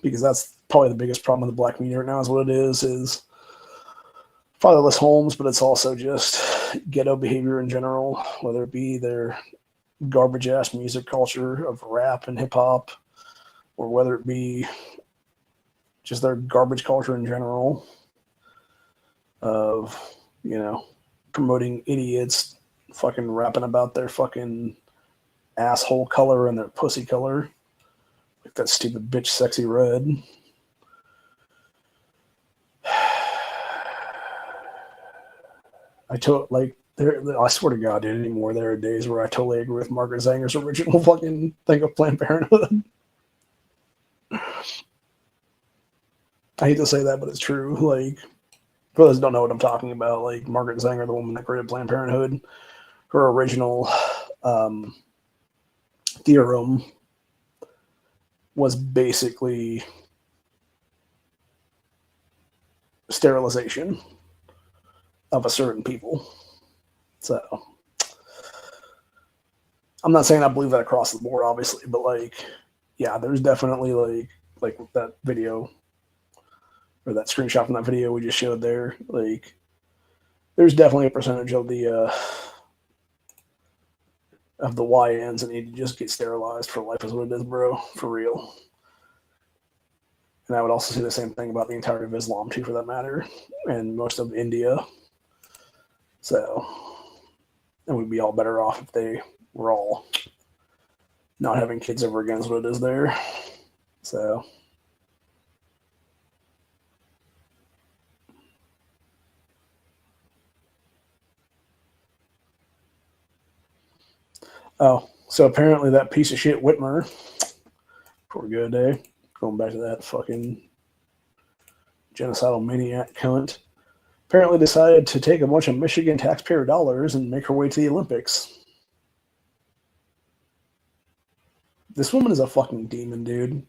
because that's probably the biggest problem with the black community right now is what it is fatherless homes, but it's also just ghetto behavior in general, whether it be their garbage ass music culture of rap and hip hop, or whether it be just their garbage culture in general of, you know, promoting idiots fucking rapping about their fucking asshole color and their pussy color. Like that stupid bitch Sexy Red. I swear to God, dude, anymore there are days where I totally agree with Margaret Zanger's original fucking thing of Planned Parenthood. I hate to say that, but it's true. Like, for those who don't know what I'm talking about, like Margaret Sanger, the woman that created Planned Parenthood, her original theorem was basically sterilization of a certain people. So I'm not saying I believe that across the board, obviously, but like, yeah, there's definitely like that video or that screenshot from that video we just showed there. Like, there's definitely a percentage of the YNs that need to just get sterilized for life is what it is, bro, for real. And I would also say the same thing about the entirety of Islam, too, for that matter, and most of India. So, and we'd be all better off if they were all not having kids ever again is what it is there. So, oh, so apparently that piece of shit Whitmer, poor good day, going back to that fucking genocidal maniac cunt, apparently decided to take a bunch of Michigan taxpayer dollars and make her way to the Olympics. This woman is a fucking demon, dude.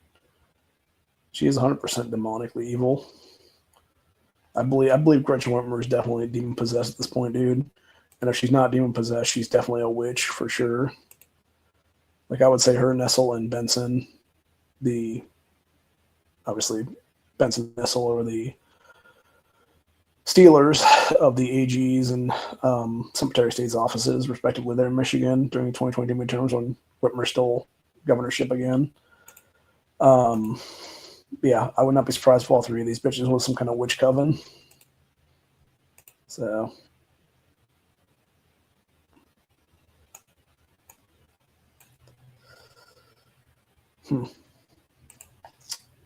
She is 100% demonically evil. I believe Gretchen Whitmer is definitely demon possessed at this point, dude. And if she's not demon possessed, she's definitely a witch for sure. Like, I would say her, Nessel, and Benson, obviously Benson, Nessel are the Steelers of the AGs and Secretary of State's offices, respectively, there in Michigan during the 2020 midterms when Whitmer stole governorship again. Yeah, I would not be surprised if all three of these bitches was some kind of witch coven. So, I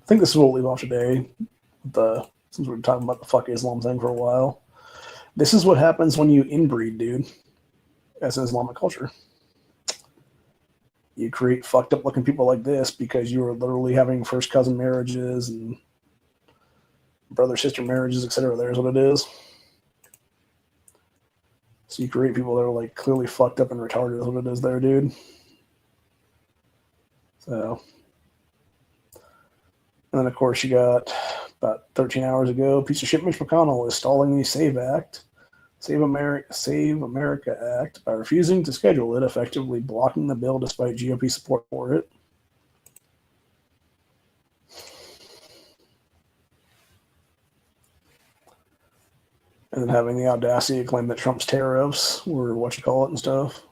think this is what we'll leave off today. Since we've been talking about the fuck Islam thing for a while. This is what happens when you inbreed, dude, as an Islamic culture. You create fucked up looking people like this because you are literally having first cousin marriages and brother sister marriages, etc. There's what it is. So you create people that are like clearly fucked up and retarded is what it is there, dude. So, and then of course you got about 13 hours ago, piece of shit Mitch McConnell is stalling the Save America Act by refusing to schedule it, effectively blocking the bill despite GOP support for it. And then having the audacity to claim that Trump's tariffs were what you call it and stuff.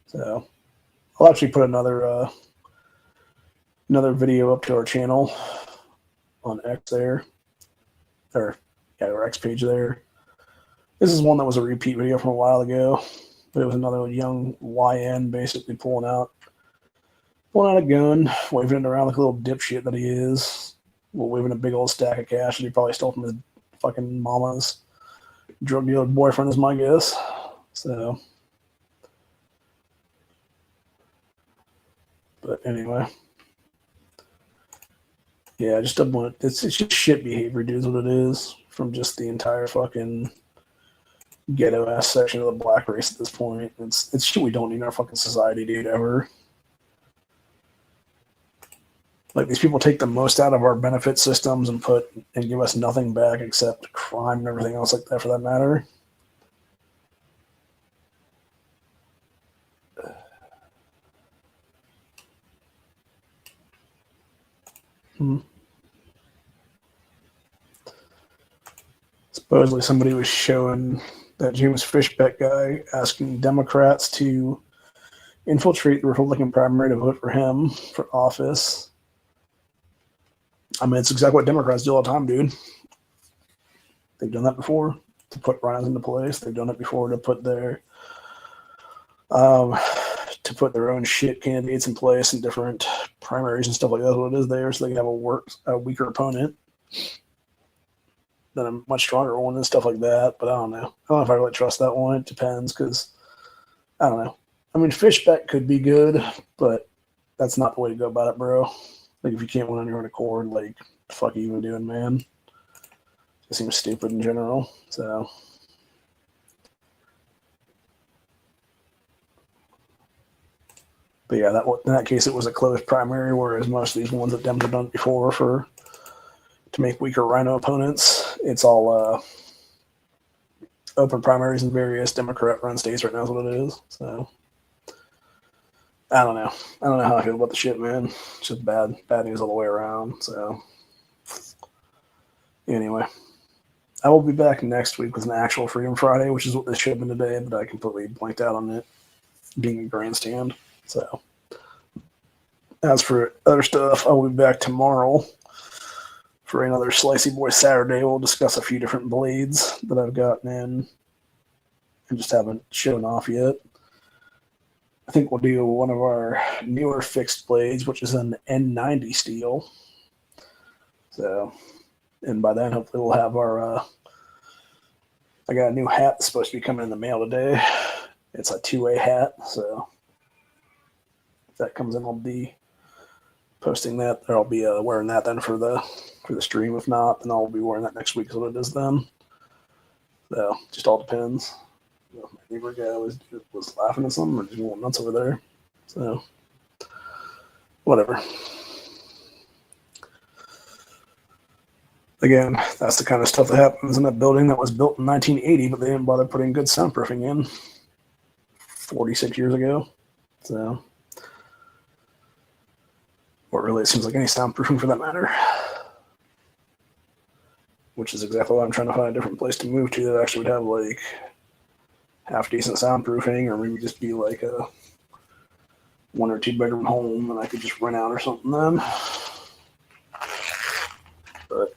So I'll actually put another video up to our channel on X there, or yeah, our X page there. This is one that was a repeat video from a while ago, but it was another young YN basically pulling out a gun, waving it around like a little dipshit that he is, waving a big old stack of cash that he probably stole from his fucking mama's drug dealer boyfriend is my guess. So, but anyway, yeah, just it's just shit behavior, dude, is what it is from just the entire fucking ghetto ass section of the black race at this point. It's shit we don't need in our fucking society, dude, ever. Like, these people take the most out of our benefit systems and give us nothing back except crime and everything else like that, for that matter. Supposedly somebody was showing that James Fishbeck guy asking Democrats to infiltrate the Republican primary to vote for him for office. I mean, it's exactly what Democrats do all the time, dude. They've done that before to put rhinos into place. They've done it before to put their own shit candidates in place in different primaries and stuff like that. That's what it is there, so they can have a weaker opponent than a much stronger one and stuff like that. But I don't know. I don't know if I really trust that one. It depends, because I don't know. I mean, Fishbeck could be good, but that's not the way to go about it, bro. Like, if you can't win on your own accord, like, the fuck are you even doing, man? It seems stupid in general. So, but yeah, in that case, it was a closed primary, whereas most of these ones that Dems have done before to make weaker rhino opponents, it's all open primaries in various Democrat-run states right now is what it is. So, I don't know. I don't know how I feel about the shit, man. It's just bad news all the way around. So, anyway, I will be back next week with an actual Freedom Friday, which is what this should have been today, but I completely blanked out on it being a grandstand. So, as for other stuff, I will be back tomorrow for another Slicey Boy Saturday. We'll discuss a few different blades that I've gotten in and just haven't shown off yet. I think we'll do one of our newer fixed blades, which is an N90 steel. So, and by then, hopefully, we'll have our. I got a new hat that's supposed to be coming in the mail today. It's a 2A hat, so if that comes in, I'll be posting that. Or I'll be wearing that then for the stream. If not, then I'll be wearing that next week. Is what it is then. So, just all depends. My neighbor guy was laughing at something or just going nuts over there. So, whatever. Again, that's the kind of stuff that happens in a building that was built in 1980, but they didn't bother putting good soundproofing in 46 years ago. So, or really, it seems like any soundproofing for that matter. Which is exactly why I'm trying to find a different place to move to that actually would have like half decent soundproofing, or maybe just be like a 1 or 2 bedroom home and I could just rent out or something then. But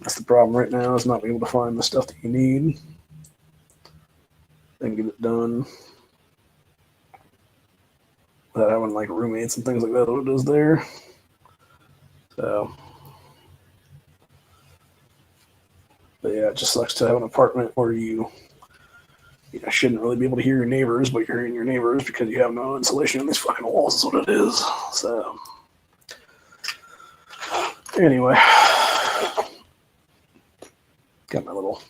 that's the problem right now, is not being able to find the stuff that you need and get it done without having like roommates and things like that. What it is there. So, but yeah, it just sucks to have an apartment where you shouldn't really be able to hear your neighbors, but you're hearing your neighbors because you have no insulation in these fucking walls, is what it is. So, anyway, got my little.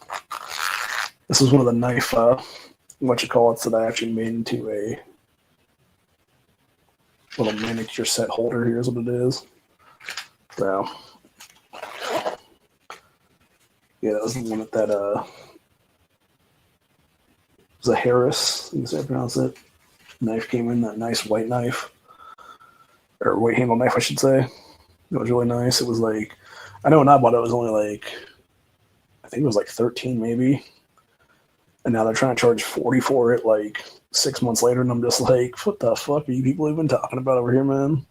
This is one of the knife, that I actually made into a little manicure set holder. Here's what it is. So, yeah, that was the one that was a Harris, I guess I pronounce it. Knife came in, that nice white knife, or white handle knife, I should say. It was really nice. It was like, I know when I bought it was only like, I think it was like 13 maybe, and now they're trying to charge 40 for it like 6 months later, and I'm just like, what the fuck are you people even talking about over here, man?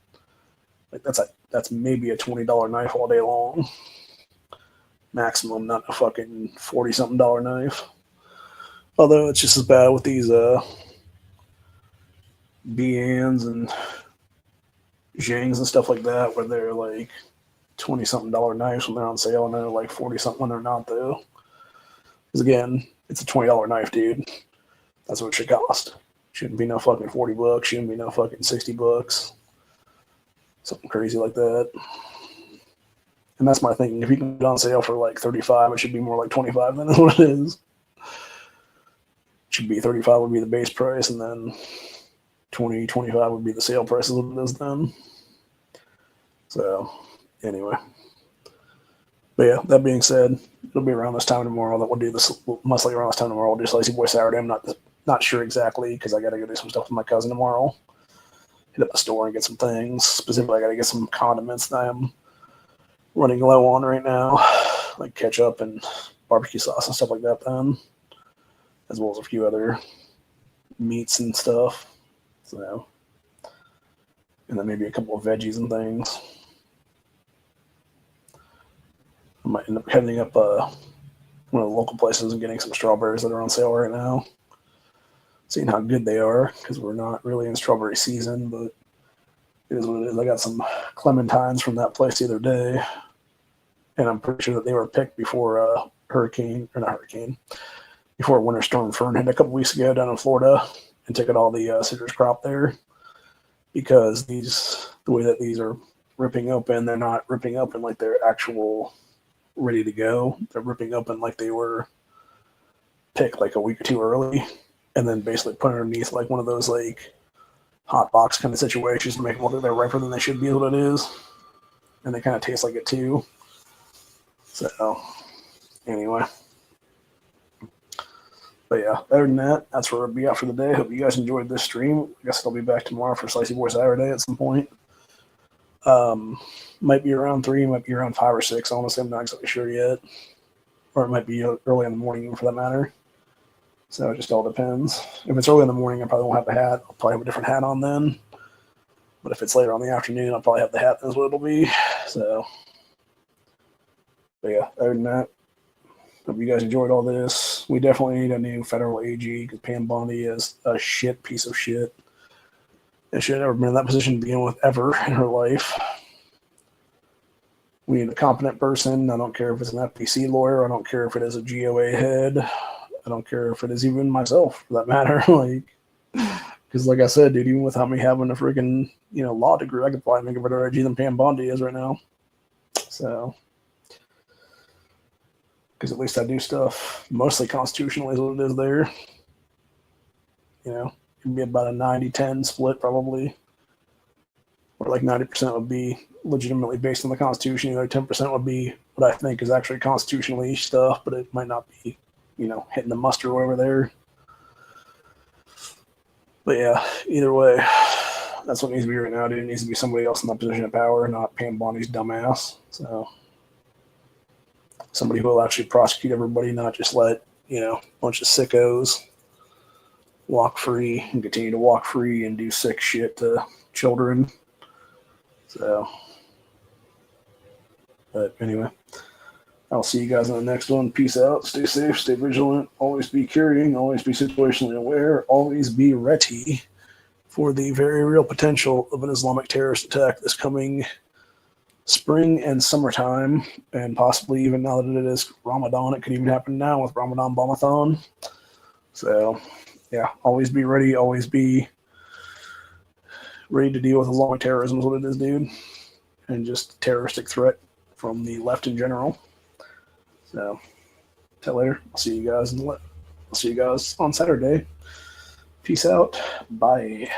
Like, that's maybe a $20 knife all day long, maximum, not a fucking $40-something knife. Although it's just as bad with these Bians and Zhangs and stuff like that, where they're like $20-something knives when they're on sale, and they're like 40-something when they're not, though. Because again, it's a $20 knife, dude. That's what it should cost. Shouldn't be no fucking $40. Shouldn't be no fucking $60. Something crazy like that. And that's my thinking. If you can get on sale for like 35, it should be more like 25 than what it is. should be 35 would be the base price, and then 20, 25 would be the sale price of what it is then. So, anyway. But yeah, that being said, it'll be around this time tomorrow that we'll do this. Mostly around this time tomorrow, we'll do Slicey Boy Saturday. I'm not sure exactly because I got to go do some stuff with my cousin tomorrow. Hit up the store and get some things. Specifically, I got to get some condiments that I'm running low on right now, like ketchup and barbecue sauce and stuff like that then, as well as a few other meats and stuff. So, and then maybe a couple of veggies and things. I might end up heading up one of the local places and getting some strawberries that are on sale right now. Seeing how good they are, because we're not really in strawberry season, but it is what it is. I got some clementines from that place the other day, and I'm pretty sure that they were picked before before Winter Storm Fern hit a couple weeks ago down in Florida and took out all the citrus crop there, because the way that these are ripping open, they're not ripping open like they're actual ready to go. They're ripping open like they were picked like a week or two early, and then basically put underneath like one of those like hot box kind of situations to make them look like they're riper than they should be, what it is. And they kind of taste like it too. So anyway. But yeah, other than that, that's where we'll be out for the day. Hope you guys enjoyed this stream. I guess I'll be back tomorrow for Slicey Boy Saturday at some point. Might be around 3, might be around 5 or 6. Honestly, I'm not exactly sure yet. Or it might be early in the morning for that matter. So it just all depends. If it's early in the morning, I probably won't have a hat. I'll probably have a different hat on then. But if it's later on in the afternoon, I'll probably have the hat. That's what it'll be. So, but yeah, other than that, hope you guys enjoyed all this. We definitely need a new federal AG because Pam Bondi is a shit piece of shit. And she had never been in that position to begin with ever in her life. We need a competent person. I don't care if it's an FPC lawyer. I don't care if it is a GOA head. I don't care if it is even myself, for that matter. Because like I said, dude, even without me having a freaking law degree, I could probably make a better IG than Pam Bondi is right now. So, because at least I do stuff mostly constitutionally is what it is there. It'd be about a 90-10 split probably. Or like 90% would be legitimately based on the Constitution. The other 10% would be what I think is actually constitutionally stuff, but it might not be, hitting the muster over there. But yeah, either way, that's what needs to be right now, dude. It needs to be somebody else in that position of power, not Pam Bondi's dumbass. So somebody who will actually prosecute everybody, not just let, a bunch of sickos walk free and continue to walk free and do sick shit to children. So, but anyway, I'll see you guys on the next one. Peace out. Stay safe. Stay vigilant. Always be carrying. Always be situationally aware. Always be ready for the very real potential of an Islamic terrorist attack this coming spring and summertime, and possibly even now that it is Ramadan. It could even happen now with Ramadan Bombathon. So, yeah, always be ready. Always be ready to deal with Islamic terrorism is what it is, dude. And just terroristic threat from the left in general. So, till later. I'll see you guys on Saturday. Peace out. Bye.